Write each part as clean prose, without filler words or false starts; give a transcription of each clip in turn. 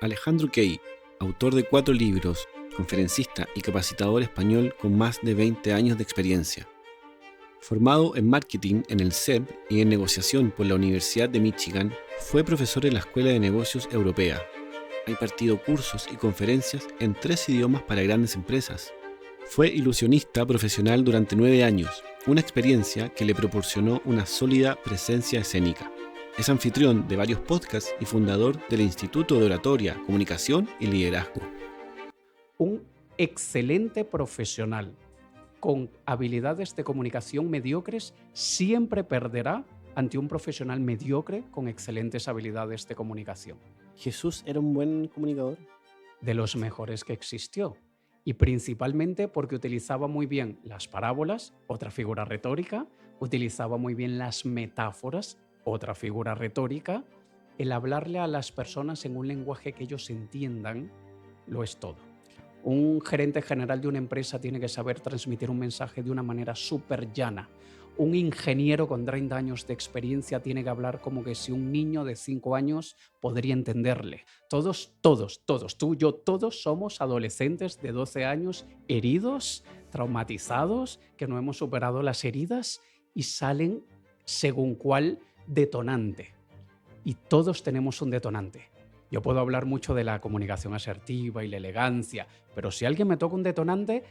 Alejandro Key, autor de 4 libros, conferencista y capacitador español con más de 20 años de experiencia. Formado en marketing en el SEB y en negociación por la Universidad de Michigan, fue profesor en la Escuela de Negocios Europea. Ha impartido cursos y conferencias en 3 idiomas para grandes empresas. Fue ilusionista profesional durante 9 años, una experiencia que le proporcionó una sólida presencia escénica. Es anfitrión de varios podcasts y fundador del Instituto de Oratoria, Comunicación y Liderazgo. Un excelente profesional con habilidades de comunicación mediocres siempre perderá ante un profesional mediocre con excelentes habilidades de comunicación. ¿Jesús era un buen comunicador? De los mejores que existió. Y principalmente porque utilizaba muy bien las parábolas, otra figura retórica, utilizaba muy bien las metáforas, otra figura retórica. El hablarle a las personas en un lenguaje que ellos entiendan lo es todo. Un gerente general de una empresa tiene que saber transmitir un mensaje de una manera súper llana. Un ingeniero con 30 años de experiencia tiene que hablar como que si un niño de 5 años podría entenderle. Todos, tú, yo, todos somos adolescentes de 12 años heridos, traumatizados, que no hemos superado las heridas y salen según cuál detonante. Y todos tenemos un detonante. Yo puedo hablar mucho de la comunicación asertiva y la elegancia, pero si alguien me toca un detonante,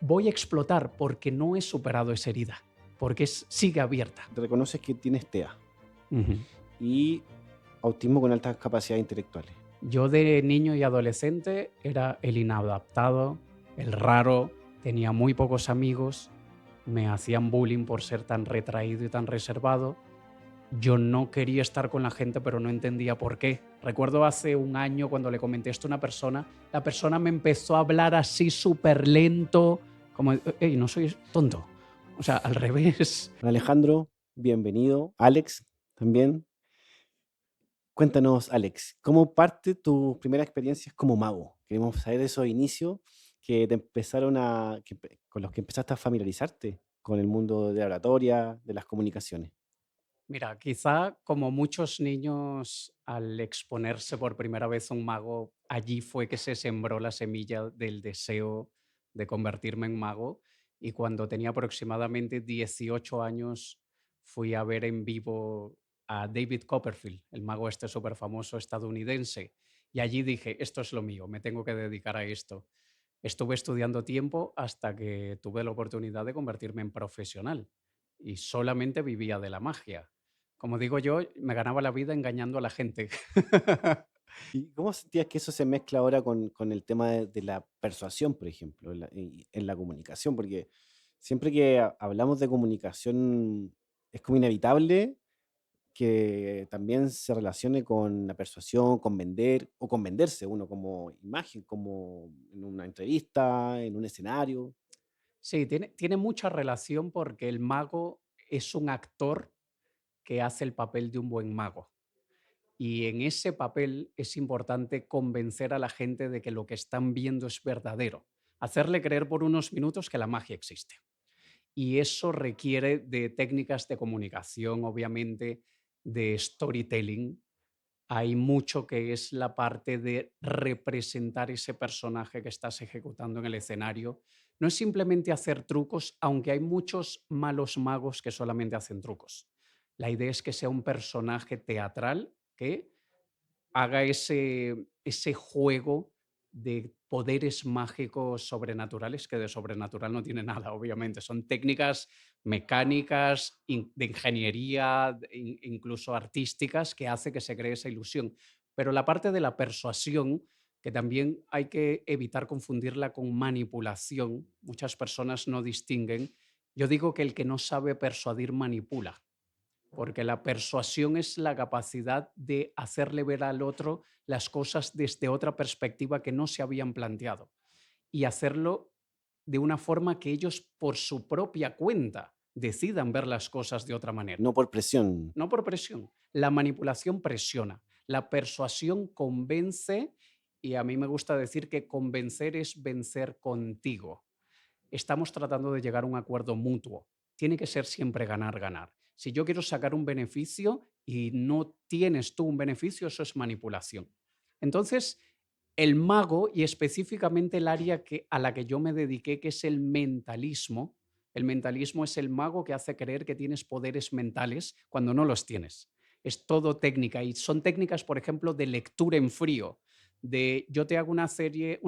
voy a explotar porque no he superado esa herida, porque sigue abierta. Te reconoces que tienes TEA Ujú. y autismo con altas capacidades intelectuales. Yo de niño y adolescente era el inadaptado, el raro, tenía muy pocos amigos, me hacían bullying por ser tan retraído y tan reservado. Yo no quería estar con la gente, pero no entendía por qué. Recuerdo hace un año cuando le comenté esto a una persona, la persona me empezó a hablar así súper lento, como, hey, no soy tonto. O sea, al revés. Alejandro, bienvenido. Alex, también. Cuéntanos, Alex, ¿cómo parte tus primeras experiencias como mago? Queremos saber esos inicios que te empezaron con los que empezaste a familiarizarte con el mundo de la oratoria, de las comunicaciones. Mira, quizá como muchos niños al exponerse por primera vez a un mago, allí fue que se sembró la semilla del deseo de convertirme en mago. Y cuando tenía aproximadamente 18 años, fui a ver en vivo a David Copperfield, el mago este súper famoso estadounidense. Y allí dije, esto es lo mío, me tengo que dedicar a esto. Estuve estudiando tiempo hasta que tuve la oportunidad de convertirme en profesional y solamente vivía de la magia. Como digo yo, me ganaba la vida engañando a la gente. ¿Y cómo sentías que eso se mezcla ahora con el tema de la persuasión, por ejemplo, en la comunicación? Porque siempre que hablamos de comunicación es como inevitable que también se relacione con la persuasión, con vender o con venderse uno como imagen, como en una entrevista, en un escenario. Sí, tiene mucha relación porque el mago es un actor que hace el papel de un buen mago. Y en ese papel es importante convencer a la gente de que lo que están viendo es verdadero. Hacerle creer por unos minutos que la magia existe. Y eso requiere de técnicas de comunicación, obviamente, de storytelling. Hay mucho que es la parte de representar ese personaje que estás ejecutando en el escenario. No es simplemente hacer trucos, aunque hay muchos malos magos que solamente hacen trucos. La idea es que sea un personaje teatral que haga ese juego de poderes mágicos sobrenaturales, que de sobrenatural no tiene nada, obviamente. Son técnicas mecánicas, de ingeniería, incluso artísticas, que hace que se cree esa ilusión. Pero la parte de la persuasión, que también hay que evitar confundirla con manipulación, muchas personas no distinguen. Yo digo que el que no sabe persuadir manipula, porque la persuasión es la capacidad de hacerle ver al otro las cosas desde otra perspectiva que no se habían planteado y hacerlo de una forma que ellos por su propia cuenta decidan ver las cosas de otra manera. No por presión. No por presión. La manipulación presiona, la persuasión convence y a mí me gusta decir que convencer es vencer contigo. Estamos tratando de llegar a un acuerdo mutuo. Tiene que ser siempre ganar, ganar. Si yo quiero sacar un beneficio y no tienes tú un beneficio, eso es manipulación. Entonces, El mago, y específicamente el área a la que yo me dediqué, que es el mentalismo. El mentalismo es el mago que hace creer que tienes poderes mentales cuando no los tienes. Es todo técnica y son técnicas, por ejemplo, de lectura en frío. De yo te hago una serie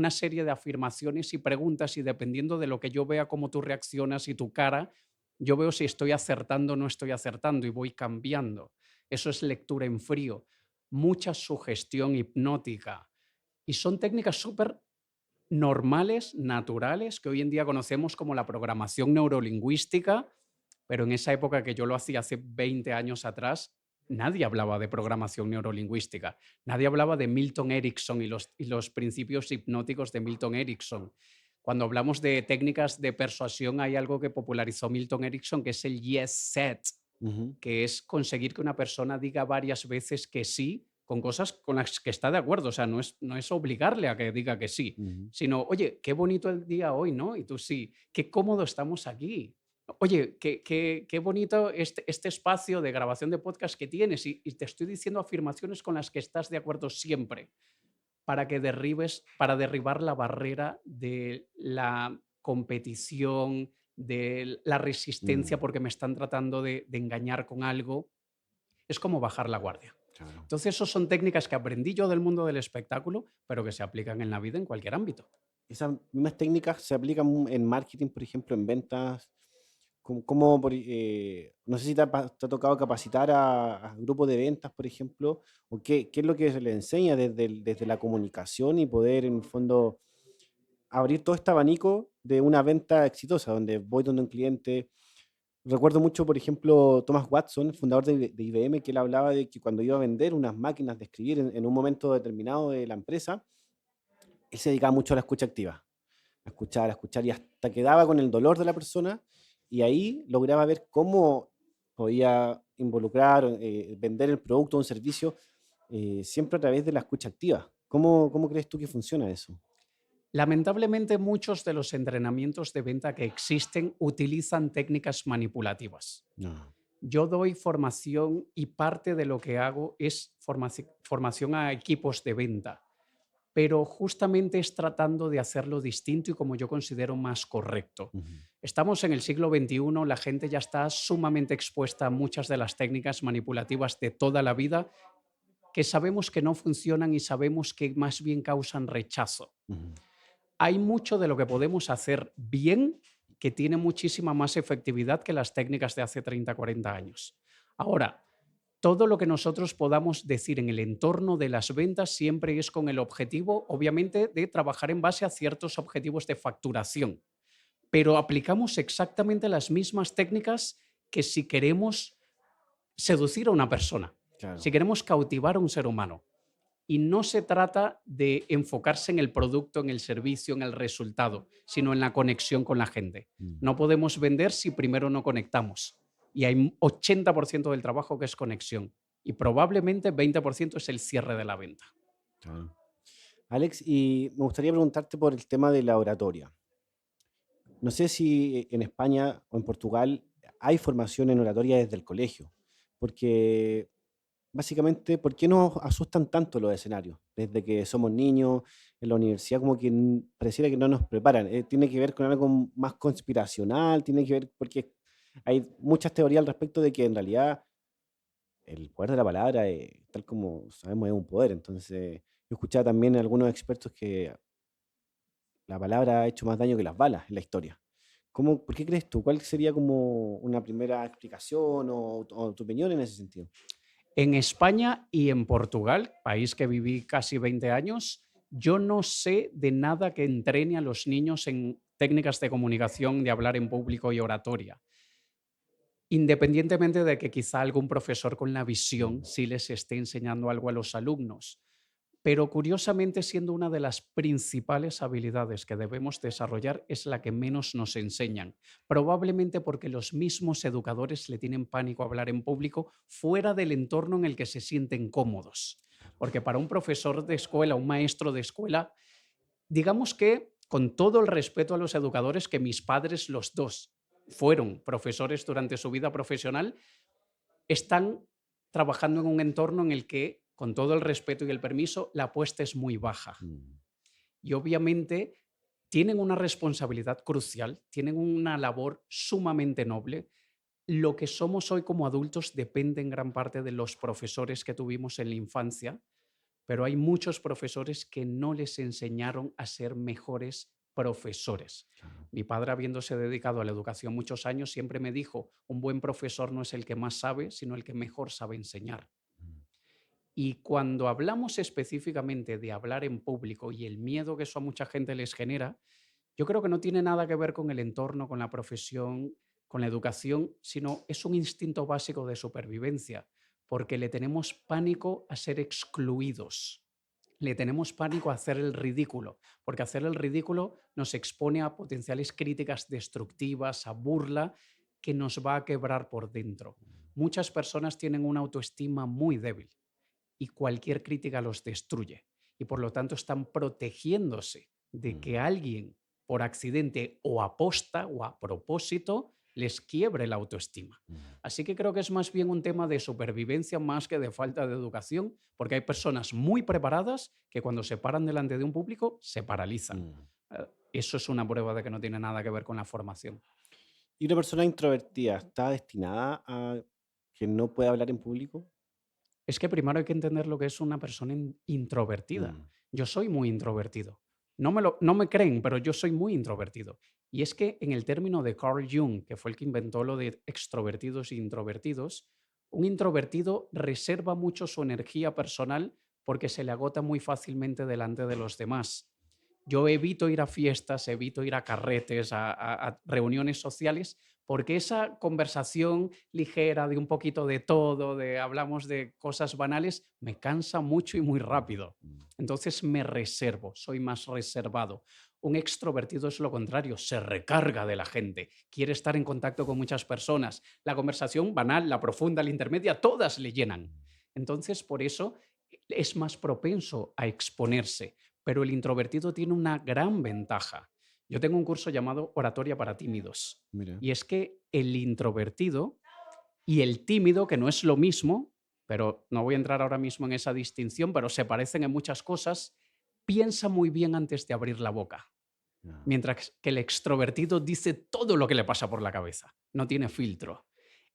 de afirmaciones y preguntas y dependiendo de lo que yo vea, cómo tú reaccionas y tu cara, yo veo si estoy acertando o no estoy acertando y voy cambiando. Eso es lectura en frío. Mucha sugestión hipnótica. Y son técnicas súper normales, naturales, que hoy en día conocemos como la programación neurolingüística, pero en esa época que yo lo hacía hace 20 años atrás, nadie hablaba de programación neurolingüística, nadie hablaba de Milton Erickson y los principios hipnóticos de Milton Erickson. Cuando hablamos de técnicas de persuasión, hay algo que popularizó Milton Erickson, que es el yes set, Ujú, que es conseguir que una persona diga varias veces que sí con cosas con las que está de acuerdo. O sea, no es obligarle a que diga que sí, ujú. sino, oye, qué bonito el día hoy, ¿no? Y tú sí, qué cómodo estamos aquí. Oye, qué bonito este espacio de grabación de podcast que tienes y te estoy diciendo afirmaciones con las que estás de acuerdo siempre para que para derribar la barrera de la competición, de la resistencia Mm, porque me están tratando de engañar con algo, es como bajar la guardia. claro. Entonces, esas son técnicas que aprendí yo del mundo del espectáculo, pero que se aplican en la vida en cualquier ámbito. Esas mismas técnicas se aplican en marketing, por ejemplo, en ventas. No sé si te ha tocado capacitar a grupos de ventas, por ejemplo, o qué es lo que se les enseña desde la comunicación y poder, en el fondo, abrir todo este abanico de una venta exitosa, donde voy donde un cliente. Recuerdo mucho, por ejemplo, Thomas Watson, el fundador de IBM, que él hablaba de que cuando iba a vender unas máquinas de escribir en un momento determinado de la empresa, él se dedicaba mucho a la escucha activa, a escuchar, y hasta quedaba con el dolor de la persona, y ahí lograba ver cómo podía involucrar, vender el producto o un servicio, siempre a través de la escucha activa. ¿Cómo crees tú que funciona eso? Lamentablemente, muchos de los entrenamientos de venta que existen utilizan técnicas manipulativas. No. Yo doy formación y parte de lo que hago es formación a equipos de venta, pero justamente es tratando de hacerlo distinto y como yo considero más correcto. Ujú, Estamos en el siglo XXI, la gente ya está sumamente expuesta a muchas de las técnicas manipulativas de toda la vida que sabemos que no funcionan y sabemos que más bien causan rechazo. ujú. Hay mucho de lo que podemos hacer bien que tiene muchísima más efectividad que las técnicas de hace 30, 40 años. Ahora, todo lo que nosotros podamos decir en el entorno de las ventas siempre es con el objetivo, obviamente, de trabajar en base a ciertos objetivos de facturación, pero aplicamos exactamente las mismas técnicas que si queremos seducir a una persona, si Claro. queremos cautivar a un ser humano. Y no se trata de enfocarse en el producto, en el servicio, en el resultado, sino en la conexión con la gente. Mm, No podemos vender si primero no conectamos. Y hay un 80% del trabajo que es conexión. Y probablemente 20% es el cierre de la venta. claro. Alex, y me gustaría preguntarte por el tema de la oratoria. No sé si en España o en Portugal hay formación en oratoria desde el colegio, porque básicamente, ¿por qué nos asustan tanto los escenarios? Desde que somos niños, en la universidad como que pareciera que no nos preparan. ¿Tiene que ver con algo más conspiracional? ¿Tiene que ver porque hay muchas teorías al respecto de que en realidad el poder de la palabra, tal como sabemos, es un poder? Entonces, yo escuchaba también a algunos expertos que la palabra ha hecho más daño que las balas en la historia. ¿Por qué crees tú? ¿Cuál sería como una primera explicación o tu opinión en ese sentido? En España y en Portugal, país que viví casi 20 años, yo no sé de nada que entrene a los niños en técnicas de comunicación, de hablar en público y oratoria. Independientemente de que quizá algún profesor con la visión Mm, sí les esté enseñando algo a los alumnos, pero curiosamente siendo una de las principales habilidades que debemos desarrollar es la que menos nos enseñan, probablemente porque los mismos educadores le tienen pánico a hablar en público fuera del entorno en el que se sienten cómodos. Porque para un profesor de escuela, un maestro de escuela, digamos que, con todo el respeto a los educadores, que mis padres, los dos, fueron profesores durante su vida profesional, están trabajando en un entorno en el que, con todo el respeto y el permiso, la apuesta es muy baja. mm. Y obviamente tienen una responsabilidad crucial, tienen una labor sumamente noble. Lo que somos hoy como adultos depende en gran parte de los profesores que tuvimos en la infancia, pero hay muchos profesores que no les enseñaron a ser mejores profesores. Claro. Mi padre, habiéndose dedicado a la educación muchos años, siempre me dijo, un buen profesor no es el que más sabe, sino el que mejor sabe enseñar. Mm. Y cuando hablamos específicamente de hablar en público y el miedo que eso a mucha gente les genera, yo creo que no tiene nada que ver con el entorno, con la profesión, con la educación, sino es un instinto básico de supervivencia, porque le tenemos pánico a ser excluidos. Le tenemos pánico a hacer el ridículo, porque hacer el ridículo nos expone a potenciales críticas destructivas, a burla, que nos va a quebrar por dentro. Muchas personas tienen una autoestima muy débil y cualquier crítica los destruye. Y por lo tanto están protegiéndose de Mm. que alguien por accidente o aposta o a propósito les quiebre la autoestima. Mm. Así que creo que es más bien un tema de supervivencia más que de falta de educación, porque hay personas muy preparadas que cuando se paran delante de un público se paralizan. Mm. Eso es una prueba de que no tiene nada que ver con la formación. ¿Y una persona introvertida está destinada a que no pueda hablar en público? Es que primero hay que entender lo que es una persona introvertida. Mm. Yo soy muy introvertido. No me creen, pero yo soy muy introvertido. Y es que en el término de Carl Jung, que fue el que inventó lo de extrovertidos e introvertidos, un introvertido reserva mucho su energía personal porque se le agota muy fácilmente delante de los demás. Yo evito ir a fiestas, evito ir a carretes, a reuniones sociales, porque esa conversación ligera de un poquito de todo, de hablamos de cosas banales, me cansa mucho y muy rápido. Mm. Entonces me reservo, soy más reservado. Un extrovertido es lo contrario, se recarga de la gente, quiere estar en contacto con muchas personas. La conversación banal, la profunda, la intermedia, todas le llenan. Entonces, por eso es más propenso a exponerse, pero el introvertido tiene una gran ventaja. Yo tengo un curso llamado Oratoria para tímidos, Mira. y es que el introvertido y el tímido, que no es lo mismo, pero no voy a entrar ahora mismo en esa distinción, pero se parecen en muchas cosas, piensa muy bien antes de abrir la boca, Ya. mientras que el extrovertido dice todo lo que le pasa por la cabeza, no tiene filtro.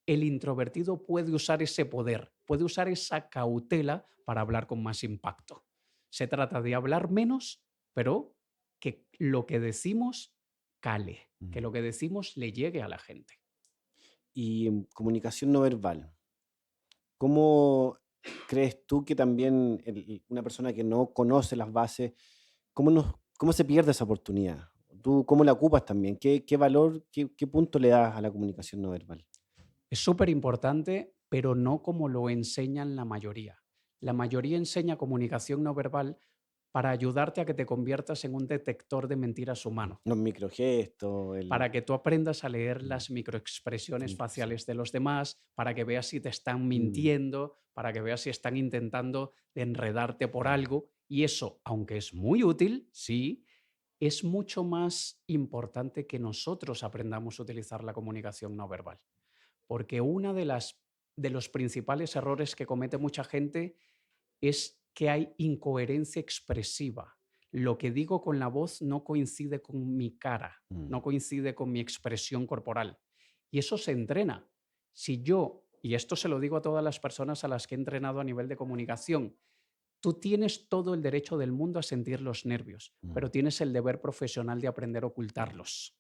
El introvertido puede usar ese poder, puede usar esa cautela para hablar con más impacto. Se trata de hablar menos, pero que lo que decimos cale, que Mm. lo que decimos le llegue a la gente. Y comunicación no verbal. ¿Cómo crees tú que también una persona que no conoce las bases, cómo se pierde esa oportunidad? ¿Tú cómo la ocupas también? ¿Qué valor, qué punto le das a la comunicación no verbal? Es súper importante, pero no como lo enseñan la mayoría. La mayoría enseña comunicación no verbal para ayudarte a que te conviertas en un detector de mentiras humano, Los microgestos, para que tú aprendas a leer mm, las microexpresiones comunicación. faciales de los demás, para que veas si te están Mm. mintiendo, para que veas si están intentando enredarte por Mm. algo. Y eso, aunque es muy útil, sí, es mucho más importante que nosotros aprendamos a utilizar la comunicación no verbal. Porque una de los principales errores que comete mucha gente es que hay incoherencia expresiva. Lo que digo con la voz no coincide con mi cara, Mm. no coincide con mi expresión corporal. Y eso se entrena. Si yo, y esto se lo digo a todas las personas a las que he entrenado a nivel de comunicación, tú tienes todo el derecho del mundo a sentir los nervios, Mm. pero tienes el deber profesional de aprender a ocultarlos.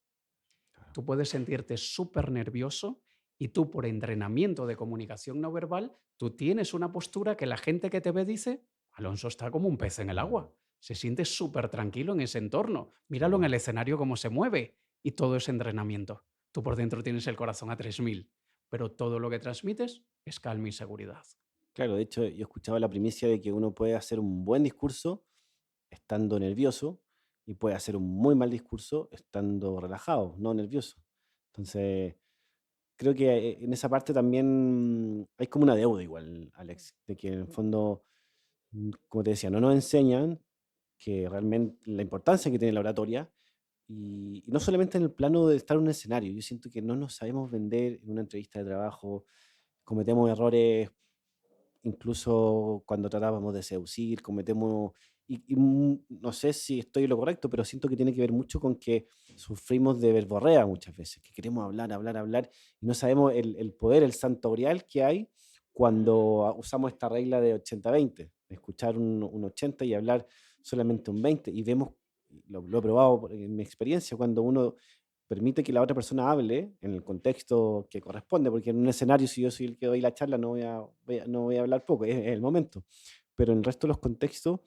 Claro. Tú puedes sentirte súper nervioso y tú por entrenamiento de comunicación no verbal, tú tienes una postura que la gente que te ve dice, Alonso está como un pez en el Mm. agua, se siente súper tranquilo en ese entorno, míralo en Mm. el escenario cómo se mueve y todo es entrenamiento. Tú por dentro tienes el corazón a 3000, pero todo lo que transmites es calma y seguridad. Claro, de hecho, yo escuchaba la primicia de que uno puede hacer un buen discurso estando nervioso y puede hacer un muy mal discurso estando relajado, no nervioso. Entonces, creo que en esa parte también hay como una deuda igual, Alex, de que en el fondo, como te decía, no nos enseñan que realmente la importancia que tiene la oratoria y no solamente en el plano de estar en un escenario. Yo siento que no nos sabemos vender en una entrevista de trabajo, cometemos errores incluso cuando tratábamos de seducir, cometemos no sé si estoy en lo correcto, pero siento que tiene que ver mucho con que sufrimos de verborrea muchas veces, que queremos hablar, hablar, hablar, y no sabemos el poder, el santo grial que hay cuando usamos esta regla de 80-20, escuchar un 80 y hablar solamente un 20, y vemos, lo he probado en mi experiencia, cuando uno permite que la otra persona hable en el contexto que corresponde, porque en un escenario, si yo soy el que doy la charla, no voy a hablar poco, es el momento, pero en el resto de los contextos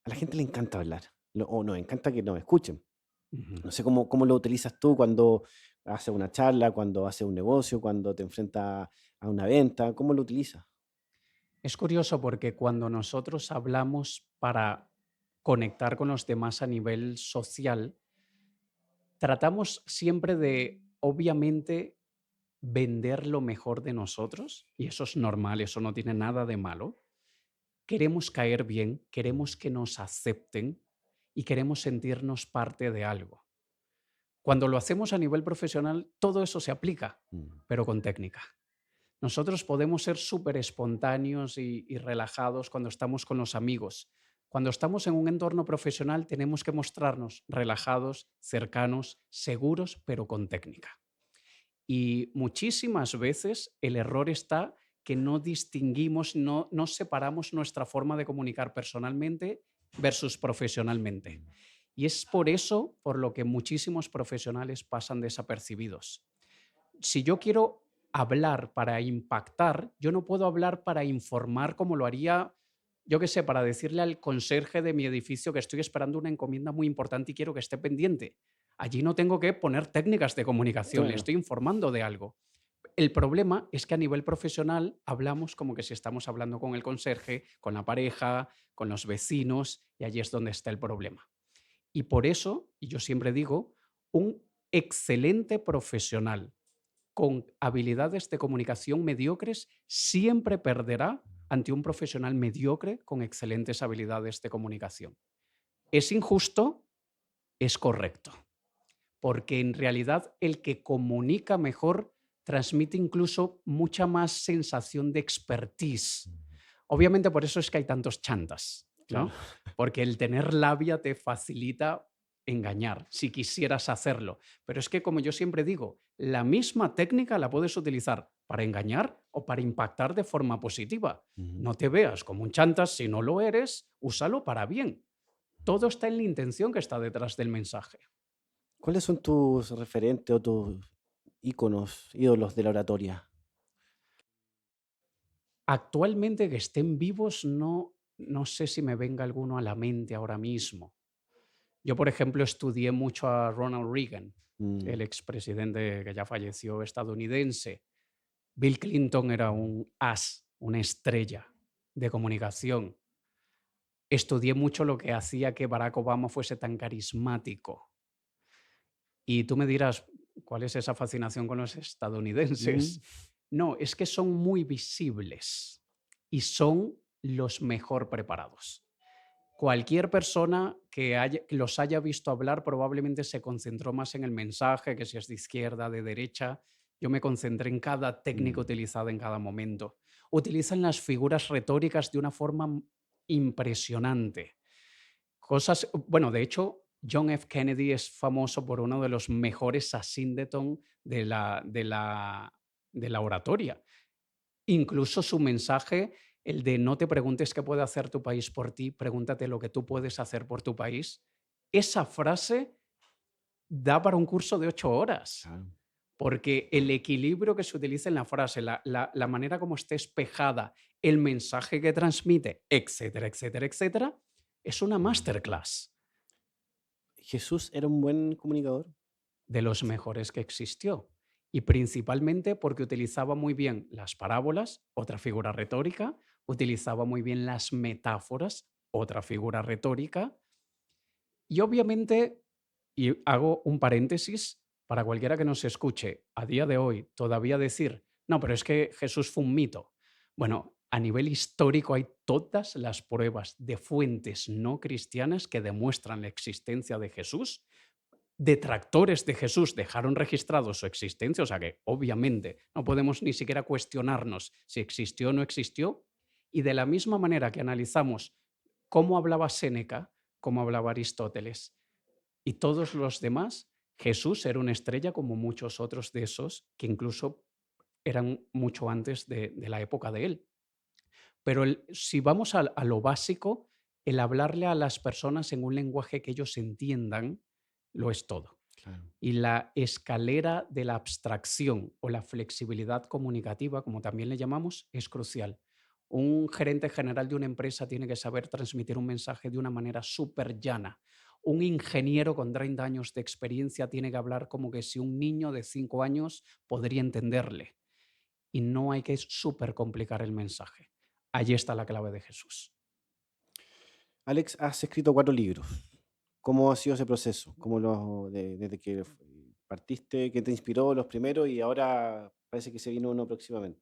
a la gente le encanta hablar, o nos encanta que nos escuchen. Ujú. No sé cómo lo utilizas tú cuando haces una charla, cuando haces un negocio, cuando te enfrentas a una venta, ¿cómo lo utilizas? Es curioso porque cuando nosotros hablamos para conectar con los demás a nivel social, tratamos siempre de, obviamente, vender lo mejor de nosotros, y eso es normal, eso no tiene nada de malo. Queremos caer bien, queremos que nos acepten y queremos sentirnos parte de algo. Cuando lo hacemos a nivel profesional, todo eso se aplica, Mm. pero con técnica. Nosotros podemos ser súper espontáneos y relajados cuando estamos con los amigos. Cuando estamos en un entorno profesional tenemos que mostrarnos relajados, cercanos, seguros, pero con técnica. Y muchísimas veces el error está que no distinguimos, no separamos nuestra forma de comunicar personalmente versus profesionalmente. Y es por eso por lo que muchísimos profesionales pasan desapercibidos. Si yo quiero hablar para impactar, yo no puedo hablar para informar como lo haría, yo qué sé, para decirle al conserje de mi edificio que estoy esperando una encomienda muy importante y quiero que esté pendiente. Allí no tengo que poner técnicas de comunicación, le Claro. estoy informando de algo. El problema es que a nivel profesional hablamos como que si estamos hablando con el conserje, con la pareja, con los vecinos, y allí es donde está el problema. Y por eso, y yo siempre digo, un excelente profesional con habilidades de comunicación mediocres siempre perderá ante un profesional mediocre con excelentes habilidades de comunicación. ¿Es injusto? Es correcto, porque en realidad el que comunica mejor transmite incluso mucha más sensación de expertise. Obviamente por eso es que hay tantos chantas, Claro. ¿no? Porque el tener labia te facilita engañar, si quisieras hacerlo. Pero es que, como yo siempre digo, la misma técnica la puedes utilizar para engañar o para impactar de forma positiva. Ujú. No te veas como un chantas si no lo eres, úsalo para bien. Todo está en la intención que está detrás del mensaje. ¿Cuáles son tus referentes o tus íconos, ídolos de la oratoria? Actualmente que estén vivos, no sé si me venga alguno a la mente ahora mismo. Yo, por ejemplo, estudié mucho a Ronald Reagan, Mm. el expresidente que ya falleció estadounidense. Bill Clinton era un as, una estrella de comunicación. Estudié mucho lo que hacía que Barack Obama fuese tan carismático. Y tú me dirás, ¿cuál es esa fascinación con los Mm. estadounidenses? No, es que son muy visibles y son los mejor preparados. Cualquier persona que los haya visto hablar probablemente se concentró más en el mensaje, que si es de izquierda, de derecha. Yo me concentré en cada técnica Mm. utilizada en cada momento. Utilizan las figuras retóricas de una forma impresionante. Cosas, bueno, de hecho, John F. Kennedy es famoso por uno de los mejores asíndeton de la oratoria. Incluso su mensaje, el de no te preguntes qué puede hacer tu país por ti, pregúntate lo que tú puedes hacer por tu país. Esa frase da para un curso de 8 horas, Claro. porque el equilibrio que se utiliza en la frase, la manera como esté espejada, el mensaje que transmite, etcétera, etcétera, etcétera, es una masterclass ¿Jesús era un buen comunicador? de los mejores que existió. Y principalmente porque utilizaba muy bien las parábolas, otra figura retórica, utilizaba muy bien las metáforas, otra figura retórica, y obviamente, y hago un paréntesis, para cualquiera que nos escuche a día de hoy todavía decir, no, pero es que Jesús fue un mito. Bueno, a nivel histórico hay todas las pruebas de fuentes no cristianas que demuestran la existencia de Jesús. Detractores de Jesús dejaron registrado su existencia, o sea que obviamente no podemos ni siquiera cuestionarnos si existió o no existió, y de la misma manera que analizamos cómo hablaba Séneca, cómo hablaba Aristóteles y todos los demás. Jesús era una estrella como muchos otros de esos que incluso eran mucho antes de la época de él. Pero si vamos a lo básico, el hablarle a las personas en un lenguaje que ellos entiendan, lo es todo. Claro. Y la escalera de la abstracción o la flexibilidad comunicativa, como también le llamamos, es crucial. Un gerente general de una empresa tiene que saber transmitir un mensaje de una manera súper llana. Un ingeniero con 30 años de experiencia tiene que hablar como que si un niño de 5 años podría entenderle. Y no hay que súper complicar el mensaje. Allí está la clave de Jesús. Alex, has escrito 4 libros. ¿Cómo ha sido ese proceso? Desde que partiste, qué te inspiró los primeros y ahora parece que se vino uno próximamente?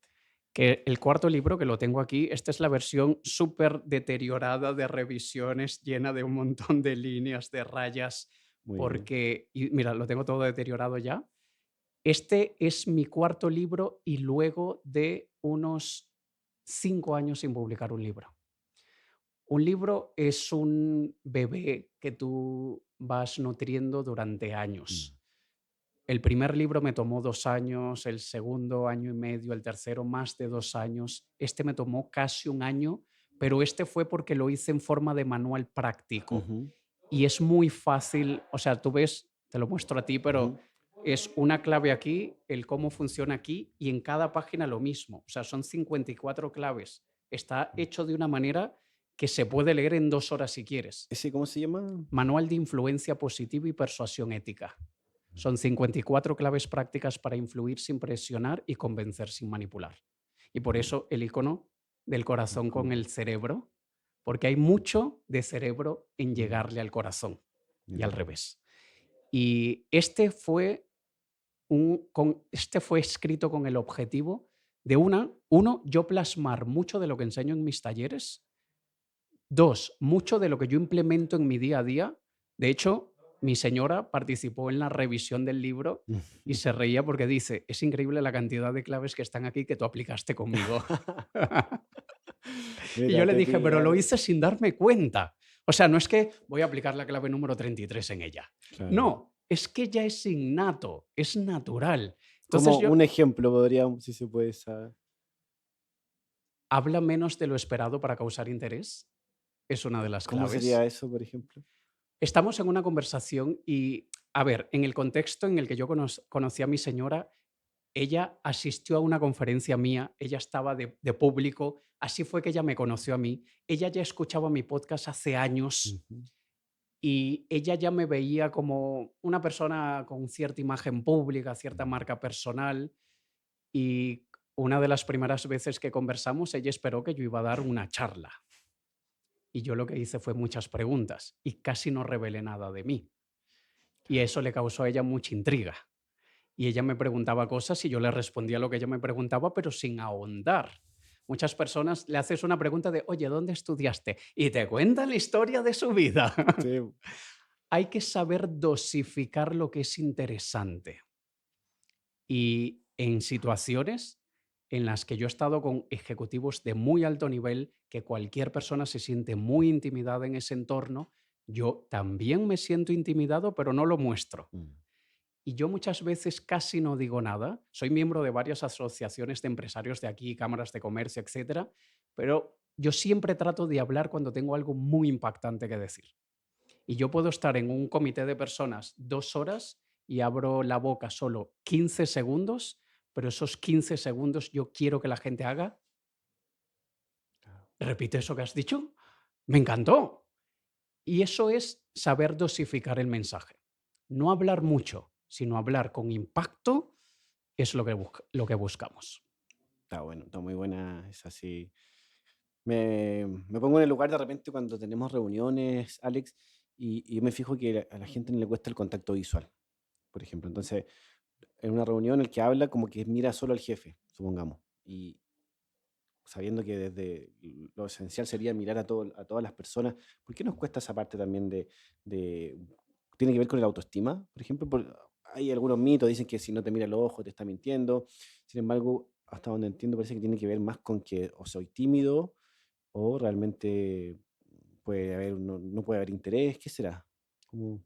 Que el cuarto libro, que lo tengo aquí, esta es la versión súper deteriorada de revisiones, llena de un montón de líneas, de rayas, Muy bien. porque, y mira, lo tengo todo deteriorado ya. Este es mi cuarto libro y luego de unos 5 años sin publicar un libro. Un libro es un bebé que tú vas nutriendo durante Mm. años. El primer libro me tomó 2 años, el segundo año y medio, el tercero más de 2 años. Este me tomó casi un año, pero este fue porque lo hice en forma de manual práctico Ujú, y es muy fácil, o sea, tú ves, te lo muestro a ti, pero ujú. es una clave aquí, el cómo funciona aquí y en cada página lo mismo. O sea, son 54 claves. Está hecho de una manera que se puede leer en 2 horas si quieres. ¿Ese cómo se llama? Manual de influencia positiva y persuasión ética. Son 54 claves prácticas para influir sin presionar y convencer sin manipular. Y por eso el icono del corazón con Con- el cerebro, porque hay mucho de cerebro en mm, llegarle al corazón y al ya. revés. Y este fue escrito con el objetivo de uno, yo plasmar mucho de lo que enseño en mis talleres. Dos, mucho de lo que yo implemento en mi día a día. De hecho, mi señora participó en la revisión del libro y se reía porque dice, es increíble la cantidad de claves que están aquí que tú aplicaste conmigo. Y yo Mira, le te dije, pero lo tiraron. hice sin darme cuenta. O sea, no es que voy a aplicar la clave número 33 en ella. Claro. No, es que ya es innato, es natural. Entonces Como yo, un ejemplo podríamos, si se puede saber. habla menos de lo esperado para causar interés. Es una de las ¿Cómo sería claves. eso, por ejemplo? Estamos en una conversación y, a ver, en el contexto en el que yo conocí a mi señora, ella asistió a una conferencia mía, ella estaba de público, así fue que ella me conoció a mí. Ella ya escuchaba mi podcast hace años Ujú. y ella ya me veía como una persona con cierta imagen pública, cierta Mm. marca personal y una de las primeras veces que conversamos, ella esperó que yo iba a dar una charla y yo lo que hice fue muchas preguntas y casi no revelé nada de mí. Y eso le causó a ella mucha intriga. Y ella me preguntaba cosas y yo le respondía lo que ella me preguntaba, pero sin ahondar. Muchas personas le haces una pregunta de, oye, ¿dónde estudiaste? Y te cuentan la historia de su vida. Sí. Hay que saber dosificar lo que es interesante. Y en situaciones en las que yo he estado con ejecutivos de muy alto nivel, que cualquier persona se siente muy intimidada en ese entorno, yo también me siento intimidado, pero no lo muestro. Mm. Y yo muchas veces casi no digo nada. Soy miembro de varias asociaciones de empresarios de aquí, cámaras de comercio, etcétera, pero yo siempre trato de hablar cuando tengo algo muy impactante que decir. Y yo puedo estar en un comité de personas 2 horas y abro la boca solo 15 segundos, pero esos 15 segundos yo quiero que la gente haga, repite eso que has dicho, me encantó. Y eso es saber dosificar el mensaje. No hablar mucho, sino hablar con impacto es lo que buscamos. Está bueno, está muy buena. Es así. Me pongo en el lugar de repente cuando tenemos reuniones, Alex, y yo me fijo que a la gente no le cuesta el contacto visual, por ejemplo. Entonces, en una reunión el que habla como que mira solo al jefe, supongamos, y sabiendo que desde lo esencial sería mirar a todas las personas. ¿Por qué nos cuesta esa parte también de tiene que ver con el autoestima? Por ejemplo, hay algunos mitos, dicen que si no te mira los ojos te está mintiendo. Sin embargo, hasta donde entiendo parece que tiene que ver más con que o soy tímido o realmente puede haber, no puede haber interés, ¿qué será? Como,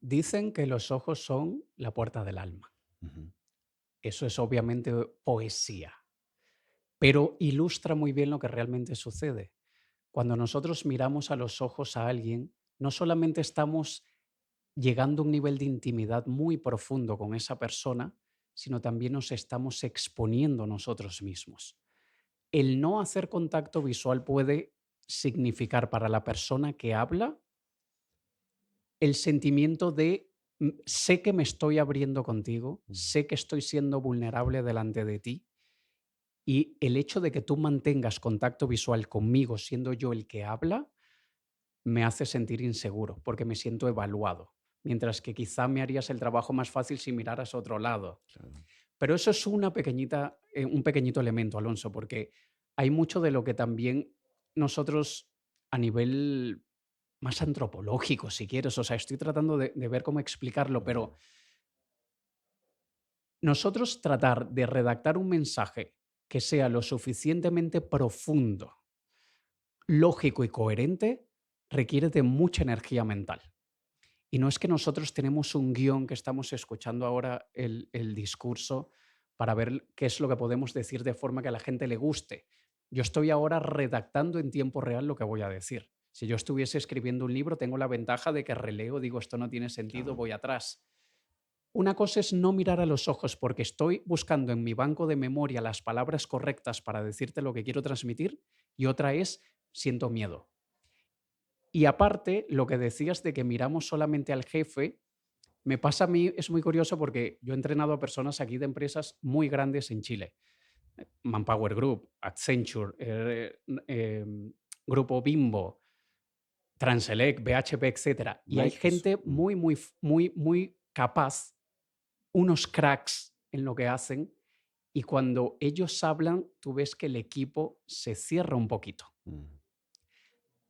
Dicen que los ojos son la puerta del alma. ujú, Eso es obviamente poesía, pero ilustra muy bien lo que realmente sucede. Cuando nosotros miramos a los ojos a alguien, no solamente estamos llegando a un nivel de intimidad muy profundo con esa persona, sino también nos estamos exponiendo nosotros mismos. El no hacer contacto visual puede significar para la persona que habla el sentimiento de sé que me estoy abriendo contigo, ujú, sé que estoy siendo vulnerable delante de ti y el hecho de que tú mantengas contacto visual conmigo siendo yo el que habla me hace sentir inseguro porque me siento evaluado, mientras que quizá me harías el trabajo más fácil si miraras a otro lado. claro. Pero eso es un pequeñito elemento, Alonso, porque hay mucho de lo que también nosotros a nivel más antropológico, si quieres, o sea, estoy tratando de ver cómo explicarlo, Ujú, pero nosotros tratar de redactar un mensaje que sea lo suficientemente profundo, lógico y coherente requiere de mucha energía mental. Y no es que nosotros tenemos un guión que estamos escuchando ahora el discurso para ver qué es lo que podemos decir de forma que a la gente le guste. Yo estoy ahora redactando en tiempo real lo que voy a decir. Si yo estuviese escribiendo un libro, tengo la ventaja de que releo, digo, esto no tiene sentido, claro. voy atrás. Una cosa es no mirar a los ojos porque estoy buscando en mi banco de memoria las palabras correctas para decirte lo que quiero transmitir y otra es siento miedo. Y aparte, lo que decías de que miramos solamente al jefe, me pasa a mí, es muy curioso porque yo he entrenado a personas aquí de empresas muy grandes en Chile. Manpower Group, Accenture, Grupo Bimbo, Transelec, BHP, etcétera. Y hay Microsoft. gente muy capaz, unos cracks en lo que hacen, y cuando ellos hablan, tú ves que el equipo se cierra un poquito.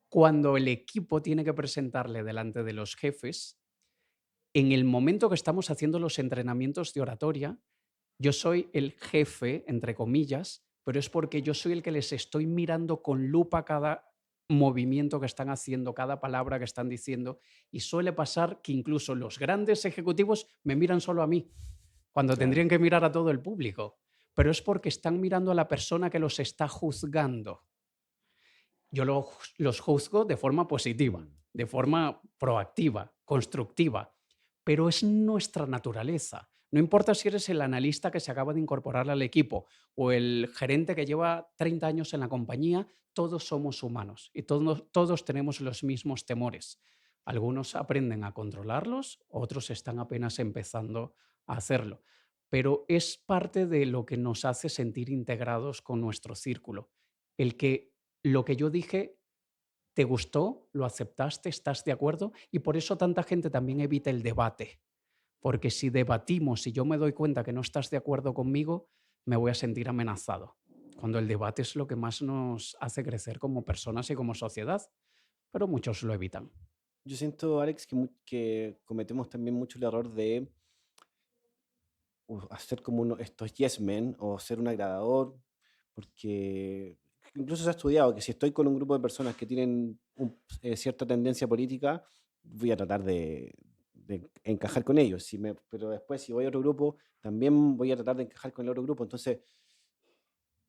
Cuando el equipo tiene que presentarle delante de los jefes, en el momento que estamos haciendo los entrenamientos de oratoria, yo soy el jefe, entre comillas, pero es porque yo soy el que les estoy mirando con lupa cada movimiento que están haciendo, cada palabra que están diciendo, y suele pasar que incluso los grandes ejecutivos me miran solo a mí, cuando Claro. tendrían que mirar a todo el público, pero es porque están mirando a la persona que los está juzgando. Yo los juzgo de forma positiva, Mm, de forma proactiva, constructiva, pero es nuestra naturaleza. No importa si eres el analista que se acaba de incorporar al equipo o el gerente que lleva 30 años en la compañía, todos somos humanos y todos tenemos los mismos temores. Algunos aprenden a controlarlos, otros están apenas empezando a hacerlo. Pero es parte de lo que nos hace sentir integrados con nuestro círculo. El que lo que yo dije te gustó, lo aceptaste, estás de acuerdo y por eso tanta gente también evita el debate, porque si debatimos y yo me doy cuenta que no estás de acuerdo conmigo, me voy a sentir amenazado, cuando el debate es lo que más nos hace crecer como personas y como sociedad, pero muchos lo evitan. yo siento, Alex, que cometemos también mucho el error de hacer como estos yes men o ser un agradador, porque incluso se ha estudiado que si estoy con un grupo de personas que tienen cierta tendencia política, voy a tratar de encajar con ellos. Pero después, si voy a otro grupo, también voy a tratar de encajar con el otro grupo. Entonces,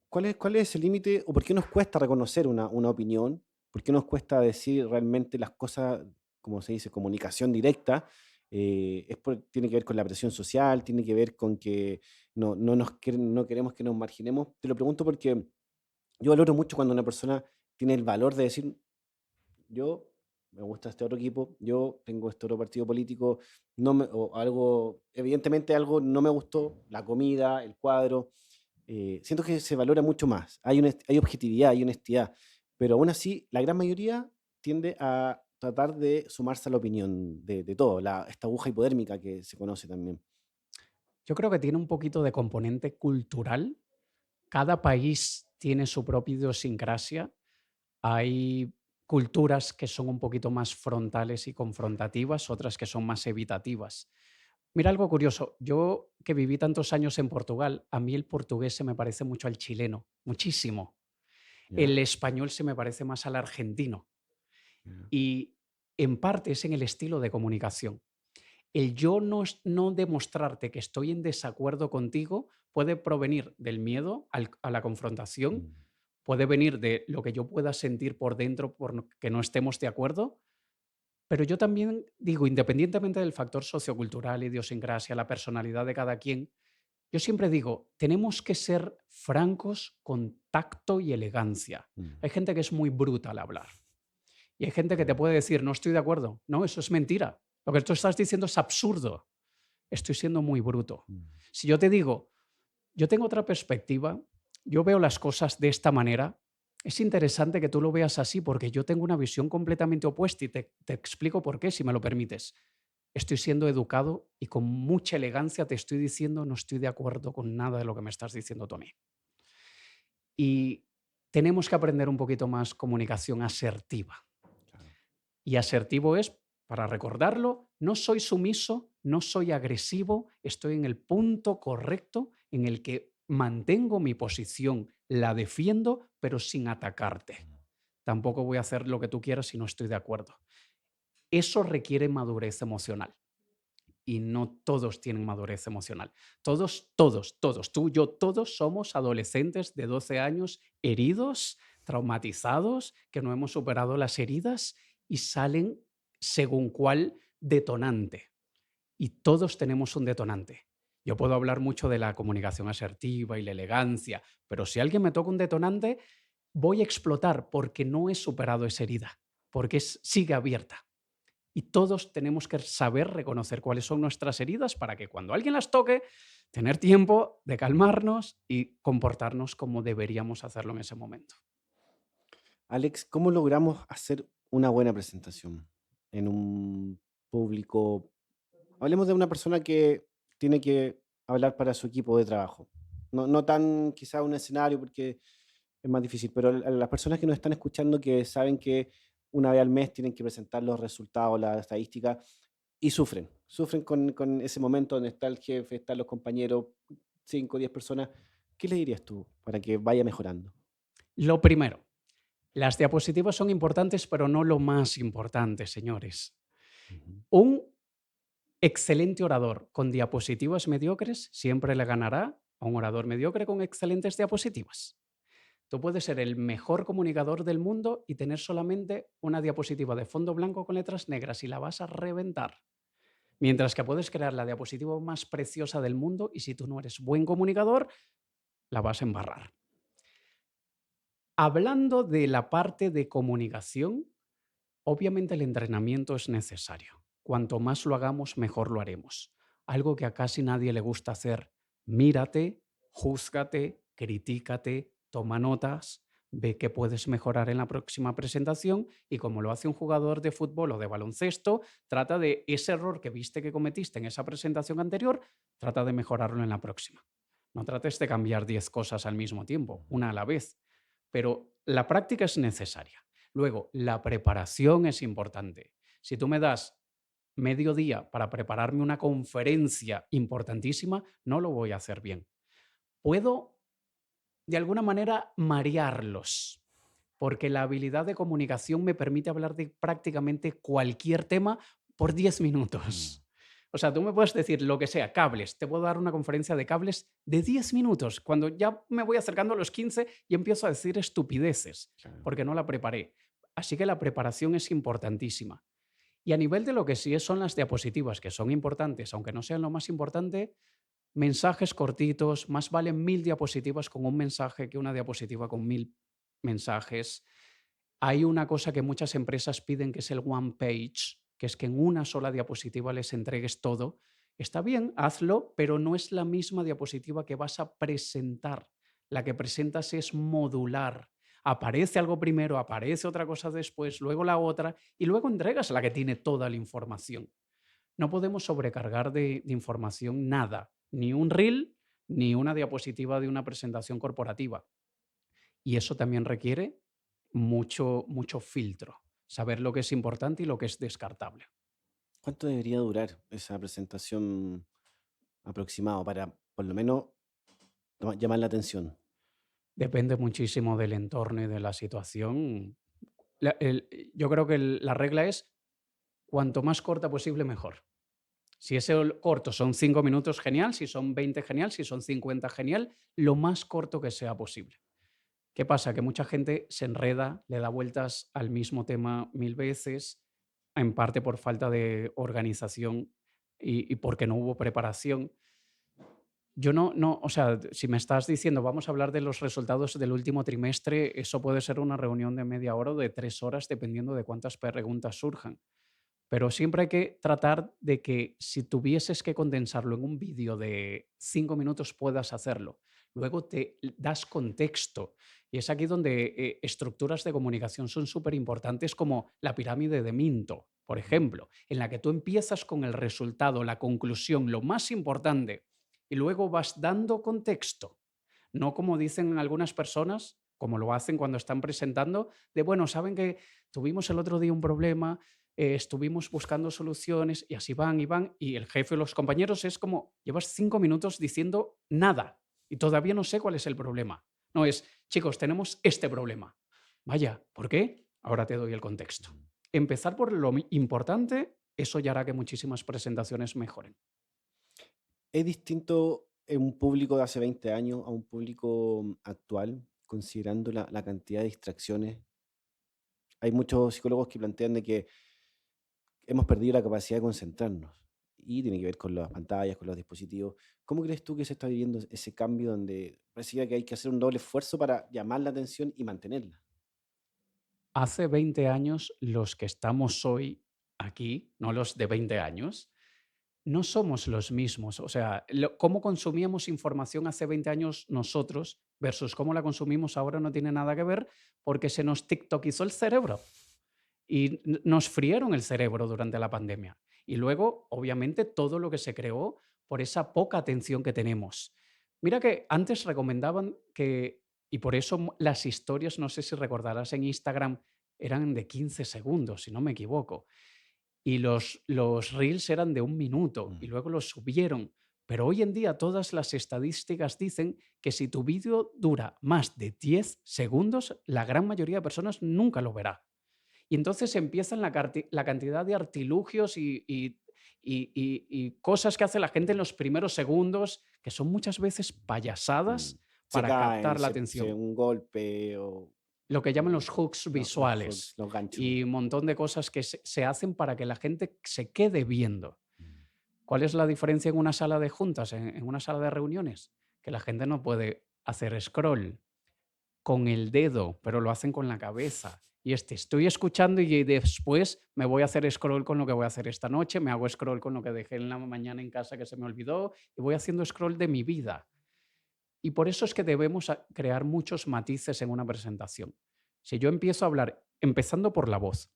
¿cuál es el límite o por qué nos cuesta reconocer una opinión? ¿Por qué nos cuesta decir realmente las cosas, como se dice, comunicación directa? Tiene que ver con la presión social, tiene que ver con que no queremos que nos marginemos. Te lo pregunto porque yo valoro mucho cuando una persona tiene el valor de decir, yo me gusta este otro equipo, yo tengo este otro partido político, o algo, evidentemente algo no me gustó, la comida, el cuadro, siento que se valora mucho más, hay objetividad, hay honestidad, pero aún así la gran mayoría tiende a tratar de sumarse a la opinión de todo, esta aguja hipodérmica que se conoce también. Yo creo que tiene un poquito de componente cultural. Cada país tiene su propia idiosincrasia. Hay culturas que son un poquito más frontales y confrontativas, otras que son más evitativas. Mira algo curioso, yo que viví tantos años en Portugal, a mí el portugués se me parece mucho al chileno, muchísimo. ¿Ya? El español se me parece más al argentino. Ya. Y en parte es en el estilo de comunicación. El yo no demostrarte que estoy en desacuerdo contigo puede provenir del miedo a la confrontación, Mm. puede venir de lo que yo pueda sentir por dentro por que no estemos de acuerdo, pero yo también digo, independientemente del factor sociocultural, idiosincrasia, la personalidad de cada quien, yo siempre digo, tenemos que ser francos con tacto y elegancia. Mm. Hay gente que es muy bruta al hablar y hay gente que te Claro. puede decir, no estoy de acuerdo. No, eso es mentira. Lo que tú estás diciendo es absurdo. Estoy siendo muy bruto. Mm. Si yo te digo, yo tengo otra perspectiva, yo veo las cosas de esta manera, es interesante que tú lo veas así porque yo tengo una visión completamente opuesta y te explico por qué, si me lo permites. Estoy siendo educado y con mucha elegancia te estoy diciendo no estoy de acuerdo con nada de lo que me estás diciendo tú a mí. Y tenemos que aprender un poquito más comunicación asertiva. Claro. Y asertivo es, para recordarlo, no soy sumiso, no soy agresivo, estoy en el punto correcto en el que mantengo mi posición, la defiendo, pero sin atacarte. Mm. Tampoco voy a hacer lo que tú quieras si no estoy de acuerdo. Eso requiere madurez emocional y no todos tienen madurez emocional. Todos, tú, yo, todos somos adolescentes de 12 años heridos, traumatizados, que no hemos superado las heridas y salen según cuál detonante. Y todos tenemos un detonante. Yo puedo hablar mucho de la comunicación asertiva y la elegancia, pero si alguien me toca un detonante, voy a explotar porque no he superado esa herida, porque sigue abierta. Y todos tenemos que saber reconocer cuáles son nuestras heridas para que cuando alguien las toque, tener tiempo de calmarnos y comportarnos como deberíamos hacerlo en ese momento. Alex, ¿cómo logramos hacer una buena presentación en un público? Hablemos de una persona que tiene que hablar para su equipo de trabajo. No, no tan quizá un escenario porque es más difícil, pero a las personas que nos están escuchando que saben que una vez al mes tienen que presentar los resultados, la estadística, y sufren con ese momento donde está el jefe, están los compañeros, 5 o 10 personas. ¿Qué le dirías tú para que vaya mejorando? Lo primero, las diapositivas son importantes, pero no lo más importante, señores. Ujú. Un excelente orador con diapositivas mediocres siempre le ganará a un orador mediocre con excelentes diapositivas. Tú puedes ser el mejor comunicador del mundo y tener solamente una diapositiva de fondo blanco con letras negras y la vas a reventar. Mientras que puedes crear la diapositiva más preciosa del mundo y si tú no eres buen comunicador, la vas a embarrar. Hablando de la parte de comunicación, obviamente el entrenamiento es necesario. Cuanto más lo hagamos, mejor lo haremos. Algo que a casi nadie le gusta hacer. Mírate, júzgate, critícate, toma notas, ve qué puedes mejorar en la próxima presentación y como lo hace un jugador de fútbol o de baloncesto, trata de ese error que viste que cometiste en esa presentación anterior, trata de mejorarlo en la próxima. No trates de cambiar 10 cosas al mismo tiempo, Ujú. una a la vez, pero la práctica es necesaria. Luego, la preparación es importante. Si tú me das medio día para prepararme una conferencia importantísima, no lo voy a hacer bien. Puedo, de alguna manera, marearlos, porque la habilidad de comunicación me permite hablar de prácticamente cualquier tema por 10 Mm. minutos. O sea, tú me puedes decir lo que sea, cables. Te puedo dar una conferencia de cables de 10 minutos, cuando ya me voy acercando a los 15 y empiezo a decir estupideces, Claro. porque no la preparé. Así que la preparación es importantísima. Y a nivel de lo que sí son las diapositivas, que son importantes, aunque no sean lo más importante, mensajes cortitos, más valen 1000 diapositivas con un mensaje que una diapositiva con 1000 mensajes. Hay una cosa que muchas empresas piden que es el one page, que es que en una sola diapositiva les entregues todo. Está bien, hazlo, pero no es la misma diapositiva que vas a presentar. La que presentas es modular. Aparece algo primero, aparece otra cosa después, luego la otra y luego entregas la que tiene toda la información. No podemos sobrecargar de información nada, ni un reel, ni una diapositiva de una presentación corporativa. Y eso también requiere mucho filtro, saber lo que es importante y lo que es descartable. ¿Cuánto debería durar esa presentación aproximado para por lo menos llamar la atención? Depende muchísimo del entorno y de la situación. Yo creo que la regla es cuanto más corta posible, mejor. Si ese corto son 5 minutos, genial. Si son 20, genial. Si son 50, genial. Lo más corto que sea posible. ¿Qué pasa? Que mucha gente se enreda, le da vueltas al mismo tema 1000 veces, en parte por falta de organización y porque no hubo preparación. Yo no, o sea, si me estás diciendo, vamos a hablar de los resultados del último trimestre, eso puede ser una reunión de media hora o de 3 horas, dependiendo de cuántas preguntas surjan. Pero siempre hay que tratar de que si tuvieses que condensarlo en un vídeo de 5 minutos puedas hacerlo. Luego te das contexto. Y es aquí donde estructuras de comunicación son súper importantes como la pirámide de Minto, por ejemplo, en la que tú empiezas con el resultado, la conclusión, lo más importante, y luego vas dando contexto. No como dicen algunas personas, como lo hacen cuando están presentando, de bueno, saben que tuvimos el otro día un problema, estuvimos buscando soluciones y así van y van, y el jefe o los compañeros es como, llevas 5 minutos diciendo nada y todavía no sé cuál es el problema. No es, chicos, tenemos este problema. Vaya, ¿por qué? Ahora te doy el contexto. Empezar por lo importante, eso ya hará que muchísimas presentaciones mejoren. ¿Es distinto en un público de hace 20 años a un público actual, considerando la cantidad de distracciones? Hay muchos psicólogos que plantean de que hemos perdido la capacidad de concentrarnos y tiene que ver con las pantallas, con los dispositivos. ¿Cómo crees tú que se está viviendo ese cambio donde parecía que hay que hacer un doble esfuerzo para llamar la atención y mantenerla? Hace 20 años, los que estamos hoy aquí, no los de 20 años, no somos los mismos. O sea, cómo consumíamos información hace 20 años nosotros versus cómo la consumimos ahora no tiene nada que ver porque se nos tiktokizó el cerebro y nos frieron el cerebro durante la pandemia. Y luego, obviamente, todo lo que se creó por esa poca atención que tenemos. Mira que antes recomendaban que, y por eso las historias, no sé si recordarás en Instagram, eran de 15 segundos, si no me equivoco. Y los reels eran de 1 minuto y Mm. luego los subieron. Pero hoy en día todas las estadísticas dicen que si tu vídeo dura más de 10 segundos, la gran mayoría de personas nunca lo verá. Y entonces empiezan la cantidad de artilugios y cosas que hace la gente en los primeros segundos, que son muchas veces Mm. payasadas Se para caen, captar la se atención. un golpe Lo que llaman o los hooks los hooks, visuales los ganchos. y un montón de cosas que se hacen para que la gente se quede viendo. Mm. ¿Cuál es la diferencia en una sala de juntas, en una sala de reuniones? Que la gente no puede hacer scroll con el dedo, pero lo hacen con la cabeza. Y estoy escuchando y después me voy a hacer scroll con lo que voy a hacer esta noche, me hago scroll con lo que dejé en la mañana en casa que se me olvidó y voy haciendo scroll de mi vida. Y por eso es que debemos crear muchos matices en una presentación. Si yo empiezo a hablar, empezando por la voz,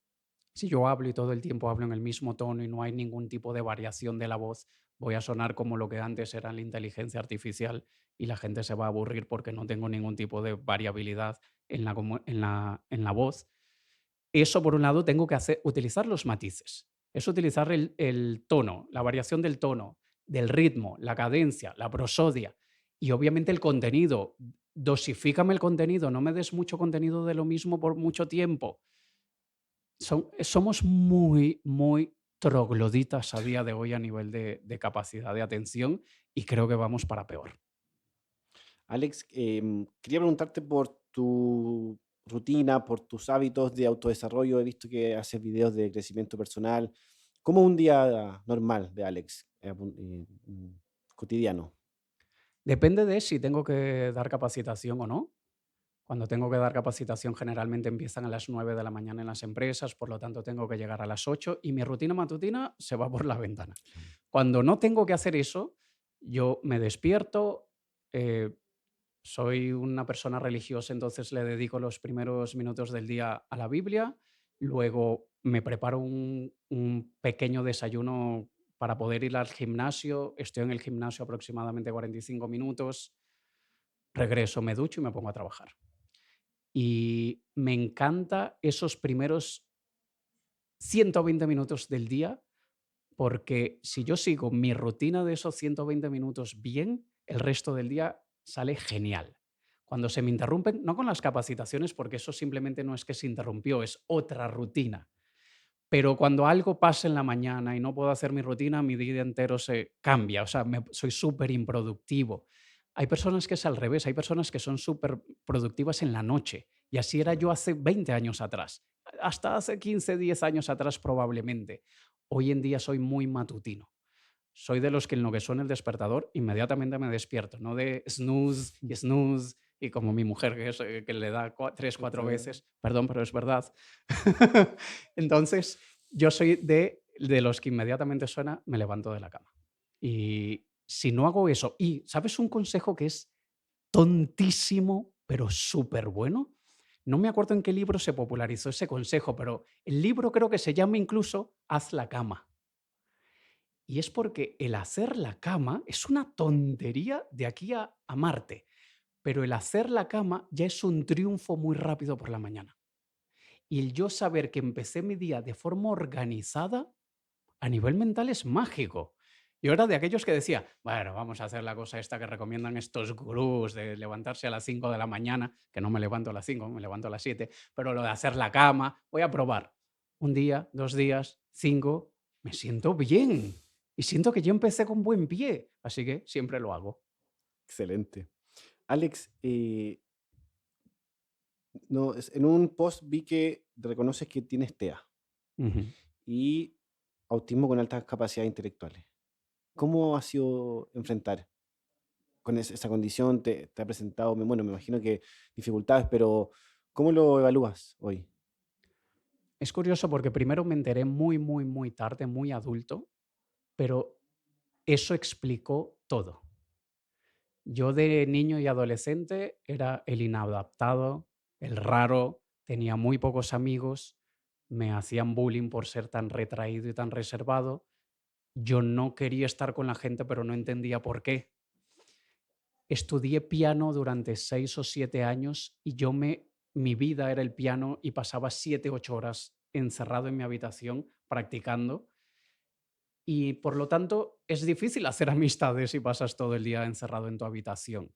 si yo hablo y todo el tiempo hablo en el mismo tono y no hay ningún tipo de variación de la voz, voy a sonar como lo que antes era la inteligencia artificial y la gente se va a aburrir porque no tengo ningún tipo de variabilidad en la voz. Eso, por un lado, tengo que utilizar los matices. Es utilizar el tono, la variación del tono, del ritmo, la cadencia, la prosodia y obviamente el contenido. Dosifícame el contenido, no me des mucho contenido de lo mismo por mucho tiempo. Somos muy, muy trogloditas a día de hoy a nivel de capacidad de atención y creo que vamos para peor. Alex, quería preguntarte por tu rutina, por tus hábitos de autodesarrollo. He visto que haces videos de crecimiento personal. ¿Cómo un día normal de Alex, cotidiano? Depende de si tengo que dar capacitación o no. Cuando tengo que dar capacitación generalmente empiezan a las 9 de la mañana en las empresas, por lo tanto tengo que llegar a las 8 y mi rutina matutina se va por la ventana. Cuando no tengo que hacer eso, yo me despierto, eh, soy una persona religiosa, entonces le dedico los primeros minutos del día a la Biblia, luego me preparo un pequeño desayuno para poder ir al gimnasio, estoy en el gimnasio aproximadamente 45 minutos, regreso, me ducho y me pongo a trabajar. Y me encanta esos primeros 120 minutos del día, porque si yo sigo mi rutina de esos 120 minutos bien, el resto del día sale genial. Cuando se me interrumpen, no con las capacitaciones, porque eso simplemente no es que se interrumpió, es otra rutina. Pero cuando algo pasa en la mañana y no puedo hacer mi rutina, mi día entero se cambia, o sea, soy súper improductivo. Hay personas que es al revés, hay personas que son súper productivas en la noche y así era yo hace 20 años atrás, hasta hace 15, 10 años atrás probablemente. Hoy en día soy muy matutino. Soy de los que en lo que suena el despertador inmediatamente me despierto, no de snooze y snooze y como mi mujer que le da tres, cuatro Otra vez. veces, perdón, pero es verdad. Entonces, yo soy de los que inmediatamente suena, me levanto de la cama. Y si no hago eso, y ¿sabes un consejo que es tontísimo, pero súper bueno? No me acuerdo en qué libro se popularizó ese consejo, pero el libro creo que se llama incluso Haz la cama. Y es porque el hacer la cama es una tontería de aquí a Marte, pero el hacer la cama ya es un triunfo muy rápido por la mañana. Y el yo saber que empecé mi día de forma organizada, a nivel mental es mágico. Yo era de aquellos que decía, bueno, vamos a hacer la cosa esta que recomiendan estos gurús de levantarse a las 5 de la mañana, que no me levanto a las 5, me levanto a las 7, pero lo de hacer la cama, voy a probar. Un día, 2 días, 5, me siento bien. Y siento que yo empecé con buen pie, así que siempre lo hago. Excelente. Alex, no, en un post vi que reconoces que tienes TEA Ujú. y autismo con altas capacidades intelectuales. ¿Cómo ha sido enfrentar con esa condición? ¿Te ha presentado, bueno, me imagino que dificultades, pero ¿cómo lo evalúas hoy? Es curioso porque primero me enteré muy, muy, muy tarde, muy adulto, pero eso explicó todo. Yo de niño y adolescente era el inadaptado, el raro, tenía muy pocos amigos, me hacían bullying por ser tan retraído y tan reservado. Yo no quería estar con la gente, pero no entendía por qué. Estudié piano durante 6 o 7 años y mi vida era el piano y pasaba 7, 8 horas encerrado en mi habitación practicando. Y por lo tanto es difícil hacer amistades si pasas todo el día encerrado en tu habitación.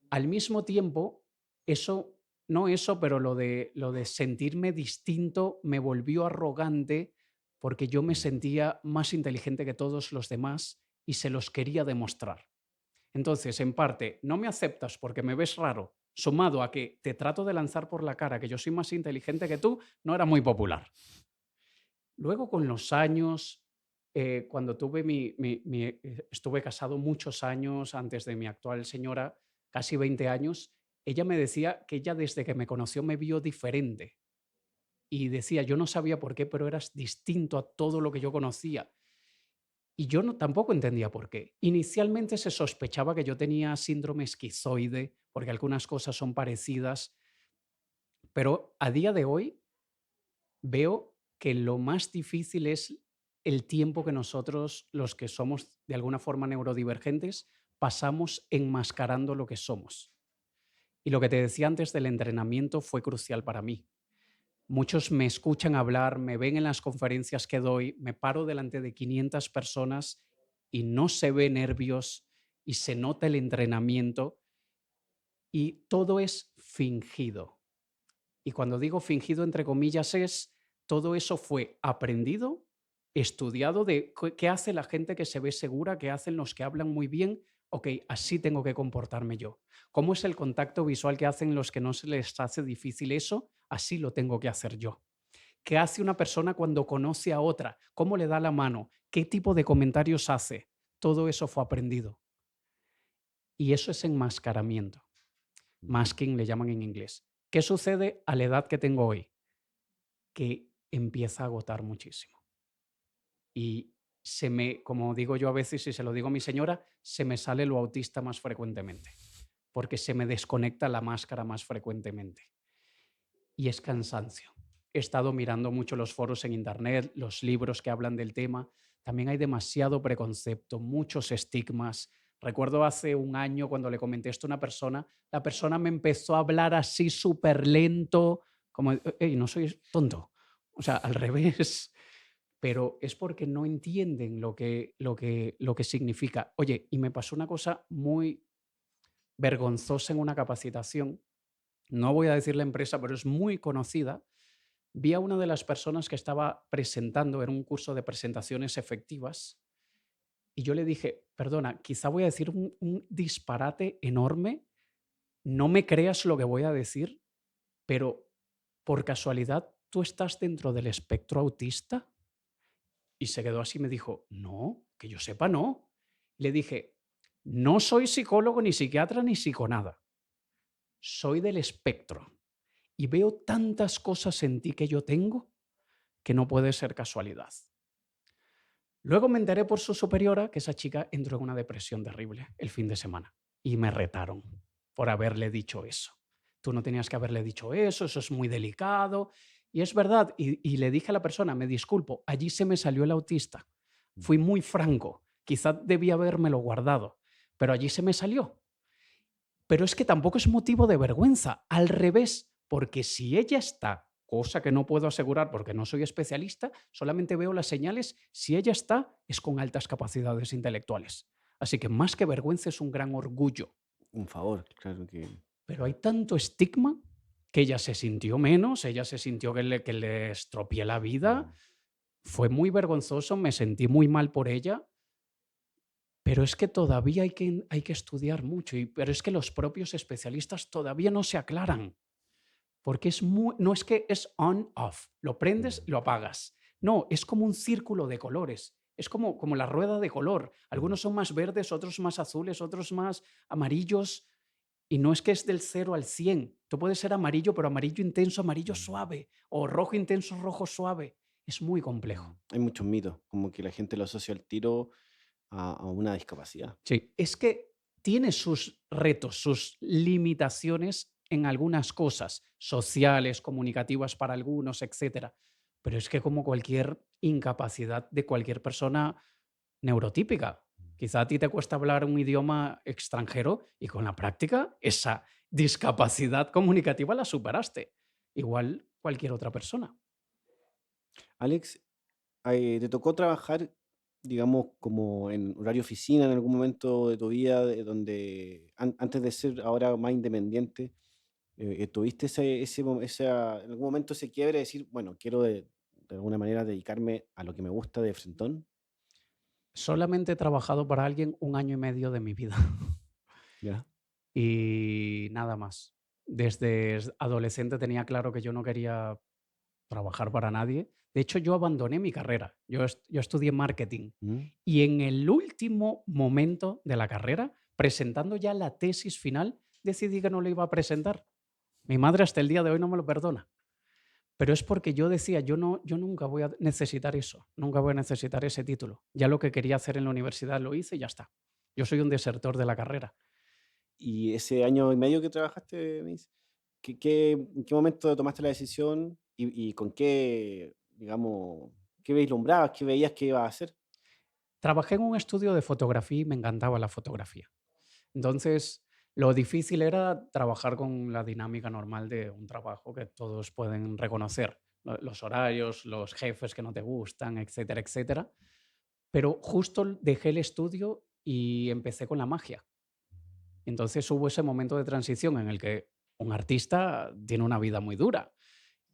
Al mismo tiempo, eso, no eso, pero lo de sentirme distinto me volvió arrogante porque yo me sentía más inteligente que todos los demás y se los quería demostrar. Entonces, en parte, no me aceptas porque me ves raro, sumado a que te trato de lanzar por la cara que yo soy más inteligente que tú, no era muy popular. Luego, con los años, cuando estuve casado muchos años antes de mi actual señora, casi 20 años, ella me decía que ella desde que me conoció me vio diferente. Y decía, yo no sabía por qué, pero eras distinto a todo lo que yo conocía. Y yo no, tampoco entendía por qué. Inicialmente se sospechaba que yo tenía síndrome esquizoide, porque algunas cosas son parecidas, pero a día de hoy veo que lo más difícil es el tiempo que nosotros, los que somos de alguna forma neurodivergentes, pasamos enmascarando lo que somos. Y lo que te decía antes del entrenamiento fue crucial para mí. Muchos me escuchan hablar, me ven en las conferencias que doy, me paro delante de 500 personas y no se ve nervios y se nota el entrenamiento y todo es fingido. Y cuando digo fingido, entre comillas, es todo eso fue aprendido, estudiado de qué hace la gente que se ve segura, qué hacen los que hablan muy bien. Ok, así tengo que comportarme yo. ¿Cómo es el contacto visual que hacen los que no se les hace difícil eso? Así lo tengo que hacer yo. ¿Qué hace una persona cuando conoce a otra? ¿Cómo le da la mano? ¿Qué tipo de comentarios hace? Todo eso fue aprendido. Y eso es enmascaramiento. Ujú. Masking le llaman en inglés. ¿Qué sucede a la edad que tengo hoy? Que empieza a agotar muchísimo. Y como digo yo a veces y se lo digo a mi señora, se me sale lo autista más frecuentemente, porque se me desconecta la máscara más frecuentemente. Y es cansancio. He estado mirando mucho los foros en internet, los libros que hablan del tema. También hay demasiado preconcepto, muchos estigmas. Recuerdo hace un año cuando le comenté esto a una persona, la persona me empezó a hablar así súper lento, como, hey, no soy tonto. O sea, al revés, pero es porque no entienden lo que significa. Oye, y me pasó una cosa muy, vergonzosa en una capacitación. No voy a decir la empresa, pero es muy conocida. Vi a una de las personas que estaba presentando, era un curso de presentaciones efectivas, y yo le dije, perdona, quizá voy a decir un disparate enorme, no me creas lo que voy a decir, pero por casualidad, ¿tú estás dentro del espectro autista? Y se quedó así y me dijo, no, que yo sepa, no. Le dije, no soy psicólogo, ni psiquiatra, ni psiconada. Soy del espectro y veo tantas cosas en ti que yo tengo que no puede ser casualidad. Luego me enteré por su superiora que esa chica entró en una depresión terrible el fin de semana y me retaron por haberle dicho eso. Tú no tenías que haberle dicho eso es muy delicado. Y es verdad, y le dije a la persona, me disculpo, allí se me salió el autista. Fui muy franco, quizá debía habérmelo guardado, pero allí se me salió. Pero es que tampoco es motivo de vergüenza, al revés, porque si ella está, cosa que no puedo asegurar porque no soy especialista, solamente veo las señales, si ella está, es con altas capacidades intelectuales. Así que más que vergüenza es un gran orgullo. Un favor, claro que... Pero hay tanto estigma que ella se sintió menos, ella se sintió que le estropeé la vida, fue muy vergonzoso, me sentí muy mal por ella, pero es que todavía hay que estudiar mucho, pero es que los propios especialistas todavía no se aclaran, porque no es que es on-off, lo prendes, lo apagas. No, es como un círculo de colores, es como la rueda de color. Algunos son más verdes, otros más azules, otros más amarillos, y no es que es del 0 al 100. Tú puedes ser amarillo, pero amarillo intenso, amarillo suave, o rojo intenso, rojo suave. Es muy complejo. Hay muchos mitos, como que la gente lo asocia al tiro a una discapacidad. Sí, es que tiene sus retos, sus limitaciones en algunas cosas, sociales, comunicativas para algunos, etcétera. Pero es que como cualquier incapacidad de cualquier persona neurotípica, quizá a ti te cuesta hablar un idioma extranjero y con la práctica esa discapacidad comunicativa la superaste. Igual cualquier otra persona. Alex, ¿te tocó trabajar, digamos, como en horario oficina en algún momento de tu vida, donde antes de ser ahora más independiente, tuviste en algún momento ese quiebre de decir, bueno, quiero de alguna manera dedicarme a lo que me gusta de frentón? Solamente he trabajado para alguien 1 año y medio de mi vida. ¿Ya? Y nada más. Desde adolescente tenía claro que yo no quería trabajar para nadie. De hecho, yo abandoné mi carrera. Yo estudié marketing ¿Mm? y en el último momento de la carrera, presentando ya la tesis final, decidí que no lo iba a presentar. Mi madre hasta el día de hoy no me lo perdona. Pero es porque yo decía, yo nunca voy a necesitar eso, nunca voy a necesitar ese título. Ya lo que quería hacer en la universidad lo hice y ya está. Yo soy un desertor de la carrera. Y ese año y medio que trabajaste, me dice, en qué momento tomaste la decisión y con qué, digamos, qué vislumbrabas, qué veías que ibas a hacer? Trabajé en un estudio de fotografía y me encantaba la fotografía. Entonces, lo difícil era trabajar con la dinámica normal de un trabajo que todos pueden reconocer, los horarios, los jefes que no te gustan, etcétera, etcétera. Pero justo dejé el estudio y empecé con la magia. Entonces hubo ese momento de transición en el que un artista tiene una vida muy dura.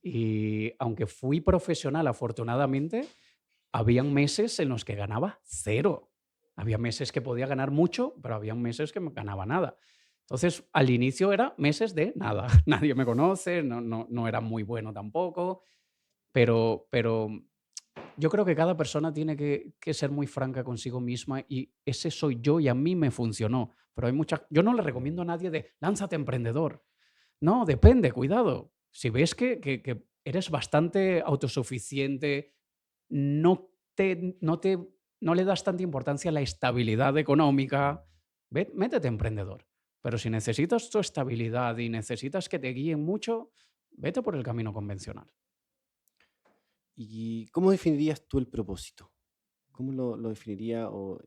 Y aunque fui profesional, afortunadamente, habían meses en los que ganaba cero. Había meses que podía ganar mucho, pero había meses que me ganaba nada. Entonces, al inicio era meses de nada. Nadie me conoce, no era muy bueno tampoco, pero yo creo que cada persona tiene que ser muy franca consigo misma y ese soy yo y a mí me funcionó. Pero hay muchas, yo no le recomiendo a nadie de lánzate emprendedor. No, depende, cuidado. Si ves que eres bastante autosuficiente, no te, no te, no le das tanta importancia a la estabilidad económica, métete emprendedor. Pero si necesitas tu estabilidad y necesitas que te guíen mucho, vete por el camino convencional. ¿Y cómo definirías tú el propósito? ¿Cómo lo definiría o de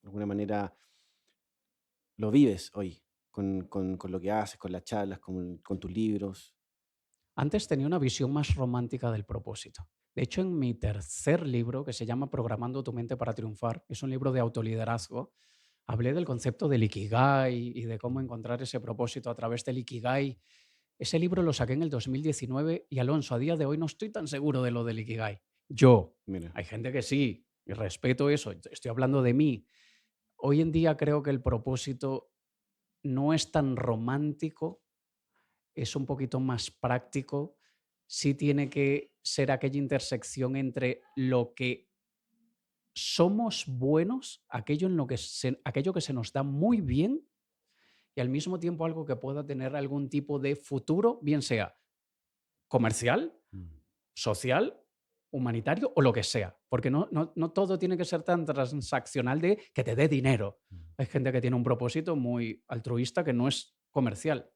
alguna manera lo vives hoy con lo que haces, con las charlas, con tus libros? Antes tenía una visión más romántica del propósito. De hecho, en mi tercer libro, que se llama Programando tu mente para triunfar, es un libro de autoliderazgo, Hablé del concepto del Ikigai y de cómo encontrar ese propósito a través del Ikigai. Ese libro lo saqué en el 2019 y Alonso, a día de hoy no estoy tan seguro de lo del Ikigai. Yo, Mira, hay gente que sí, y respeto eso, estoy hablando de mí. Hoy en día creo que el propósito no es tan romántico, es un poquito más práctico. Sí tiene que ser aquella intersección entre lo que somos buenos, aquello, aquello que se nos da muy bien y al mismo tiempo algo que pueda tener algún tipo de futuro, bien sea comercial, mm, social, humanitario o lo que sea. Porque no todo tiene que ser tan transaccional de que te dé dinero. mm. Hay gente que tiene un propósito muy altruista que no es comercial,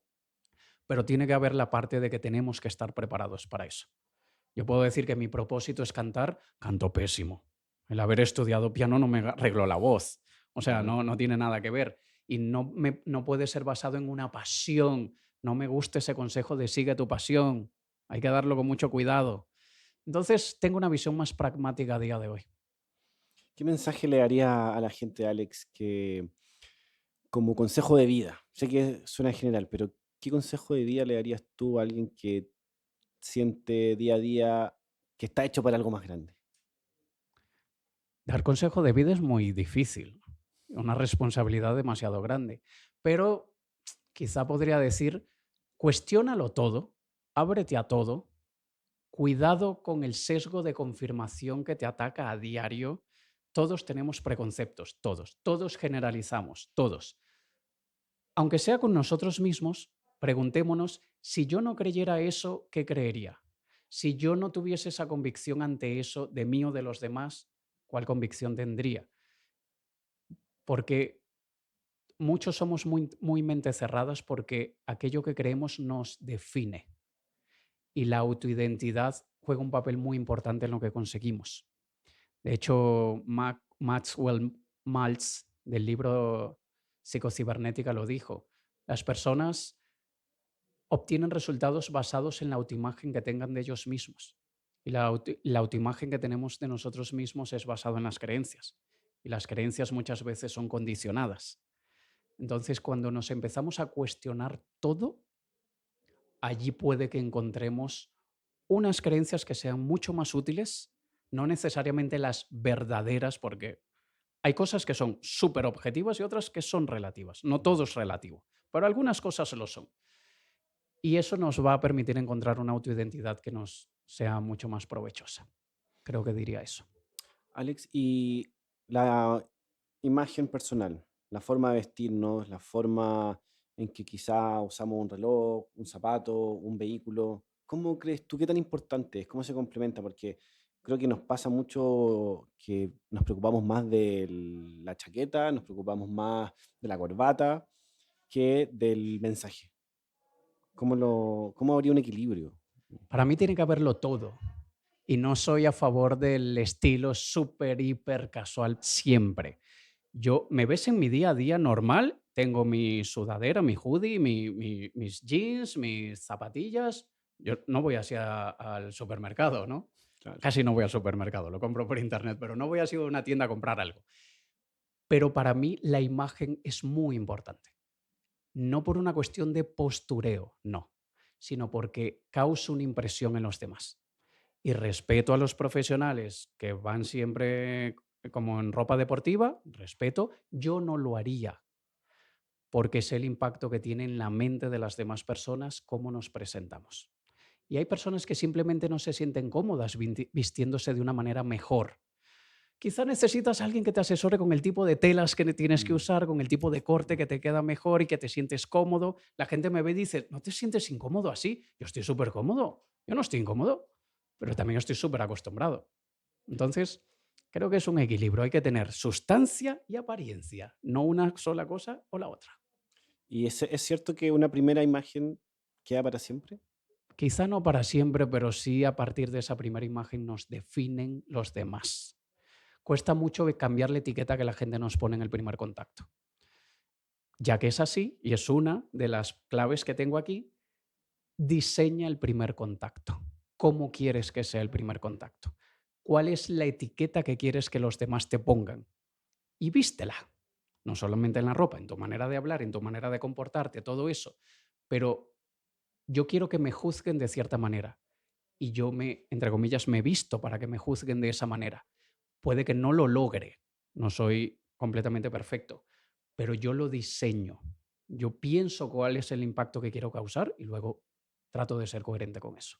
pero tiene que haber la parte de que tenemos que estar preparados para eso. Yo puedo decir que mi propósito es cantar, canto pésimo. El haber estudiado piano no me arregló la voz. O sea, Claro. no tiene nada que ver. Y no puede ser basado en una pasión. No me gusta ese consejo de sigue tu pasión. Hay que darlo con mucho cuidado. Entonces, tengo una visión más pragmática a día de hoy. ¿Qué mensaje le daría a la gente, Alex, que como consejo de vida? Sé que suena general, pero ¿qué consejo de vida le darías tú a alguien que siente día a día que está hecho para algo más grande? Dar consejo de vida es muy difícil, una responsabilidad demasiado grande. Pero quizá podría decir, cuestiónalo todo, ábrete a todo. Cuidado con el sesgo de confirmación que te ataca a diario. Todos tenemos preconceptos, todos generalizamos, todos. Aunque sea con nosotros mismos, preguntémonos, si yo no creyera eso, ¿qué creería? Si yo no tuviese esa convicción ante eso de mí o de los demás, ¿cuál convicción tendría? Porque muchos somos muy mente cerradas porque aquello que creemos nos define y la autoidentidad juega un papel muy importante en lo que conseguimos. De hecho, Maxwell Maltz, del libro Psicocibernética, lo dijo. Las personas obtienen resultados basados en la autoimagen que tengan de ellos mismos. Y la autoimagen que tenemos de nosotros mismos es basada en las creencias. Y las creencias muchas veces son condicionadas. Entonces, cuando nos empezamos a cuestionar todo, allí puede que encontremos unas creencias que sean mucho más útiles, no necesariamente las verdaderas, porque hay cosas que son súper objetivas y otras que son relativas. No todo es relativo, pero algunas cosas lo son. Y eso nos va a permitir encontrar una autoidentidad que nos sea mucho más provechosa. Creo que diría eso. Alex, y la imagen personal, la forma de vestirnos, la forma en que quizá usamos un reloj, un zapato, un vehículo, ¿cómo crees tú qué tan importante es? ¿Cómo se complementa? Porque creo que nos pasa mucho que nos preocupamos más de la chaqueta, nos preocupamos más de la corbata que del mensaje. ¿Cómo habría un equilibrio? Para mí tiene que haberlo todo. Y no soy a favor del estilo súper, hiper casual siempre. Yo me ves en mi día a día normal, tengo mi sudadera, mi hoodie, mis jeans, mis zapatillas. Yo no voy así al supermercado, ¿no? Claro. Casi no voy al supermercado, lo compro por internet, pero no voy así a una tienda a comprar algo. Pero para mí la imagen es muy importante. No por una cuestión de postureo, no, sino porque causa una impresión en los demás. Y respeto a los profesionales que van siempre como en ropa deportiva, respeto, yo no lo haría porque sé el impacto que tiene en la mente de las demás personas cómo nos presentamos. Y hay personas que simplemente no se sienten cómodas vistiéndose de una manera mejor. Quizá necesitas a alguien que te asesore con el tipo de telas que tienes que Mm. usar, con el tipo de corte que te queda mejor y que te sientes cómodo. La gente me ve y dice, ¿no te sientes incómodo así? Yo estoy súper cómodo. Yo no estoy incómodo, pero también estoy súper acostumbrado. Entonces, creo que es un equilibrio. Hay que tener sustancia y apariencia, no una sola cosa o la otra. ¿Y es cierto que una primera imagen queda para siempre? Quizá no para siempre, pero sí a partir de esa primera imagen nos definen los demás. Cuesta mucho cambiar la etiqueta que la gente nos pone en el primer contacto. Ya que es así, y es una de las claves que tengo aquí, diseña el primer contacto. ¿Cómo quieres que sea el primer contacto? ¿Cuál es la etiqueta que quieres que los demás te pongan? Y vístela. no solamente en la ropa, en tu manera de hablar, en tu manera de comportarte, todo eso, pero yo quiero que me juzguen de cierta manera y yo entre comillas, me visto para que me juzguen de esa manera. Puede que no lo logre, no soy completamente perfecto, pero yo lo diseño. Yo pienso cuál es el impacto que quiero causar y luego trato de ser coherente con eso.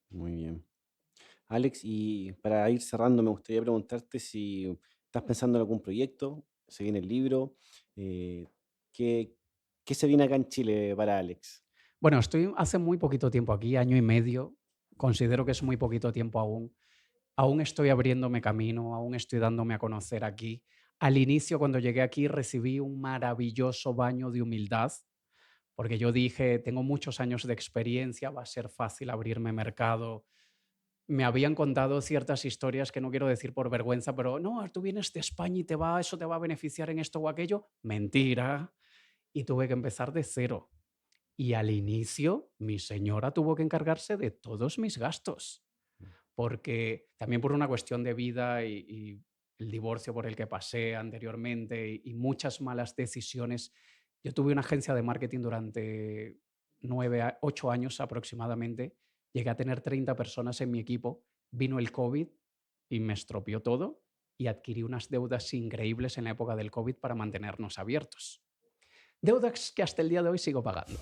Muy bien. Alex, y para ir cerrando, me gustaría preguntarte si estás pensando en algún proyecto, se viene el libro, eh, ¿qué, qué se viene acá en Chile para Alex? Bueno, estoy hace muy poquito tiempo aquí, año y medio. Considero que es muy poquito tiempo aún. Aún estoy abriéndome camino, aún estoy dándome a conocer aquí. Al inicio, cuando llegué aquí, recibí un maravilloso baño de humildad, porque yo dije, tengo muchos años de experiencia, va a ser fácil abrirme mercado. Me habían contado ciertas historias que no quiero decir por vergüenza, pero no, tú vienes de España y eso te va a beneficiar en esto o aquello. Mentira. Y tuve que empezar de cero. Y al inicio, mi señora tuvo que encargarse de todos mis gastos, porque también por una cuestión de vida y el divorcio por el que pasé anteriormente y muchas malas decisiones, yo tuve una agencia de marketing durante 8 años aproximadamente. Llegué a tener 30 personas en mi equipo. Vino el COVID y me estropeó todo y adquirí unas deudas increíbles en la época del COVID para mantenernos abiertos. Deudas que hasta el día de hoy sigo pagando.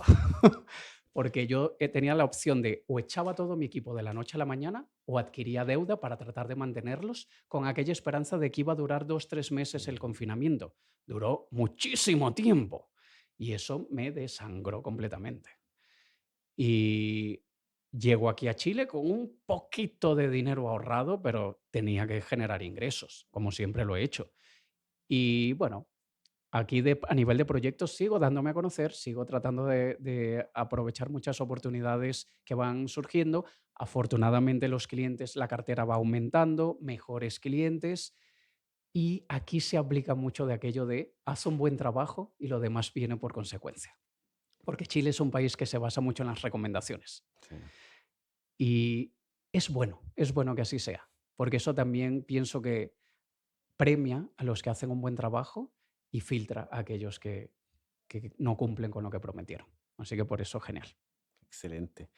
Porque yo tenía la opción de o echaba todo mi equipo de la noche a la mañana o adquiría deuda para tratar de mantenerlos con aquella esperanza de que iba a durar 2, 3 meses el confinamiento. Duró muchísimo tiempo y eso me desangró completamente. Y llego aquí a Chile con un poquito de dinero ahorrado, pero tenía que generar ingresos, como siempre lo he hecho. Y bueno, aquí a nivel de proyectos sigo dándome a conocer, sigo tratando de aprovechar muchas oportunidades que van surgiendo. Afortunadamente los clientes, la cartera va aumentando, mejores clientes y aquí se aplica mucho de aquello de haz un buen trabajo y lo demás viene por consecuencia. Porque Chile es un país que se basa mucho en las recomendaciones Sí, y es bueno que así sea, porque eso también pienso que premia a los que hacen un buen trabajo y filtra a aquellos que no cumplen con lo que prometieron. Así que por eso, genial. excelente.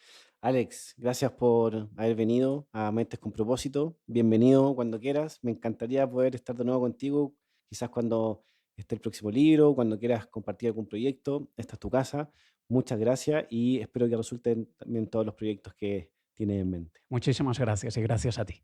Alex, gracias por haber venido a Mentes con Propósito. Bienvenido cuando quieras. Me encantaría poder estar de nuevo contigo, quizás cuando esté el próximo libro, cuando quieras compartir algún proyecto. Esta es tu casa. Muchas gracias y espero que resulten también todos los proyectos que tienes en mente. Muchísimas gracias y gracias a ti.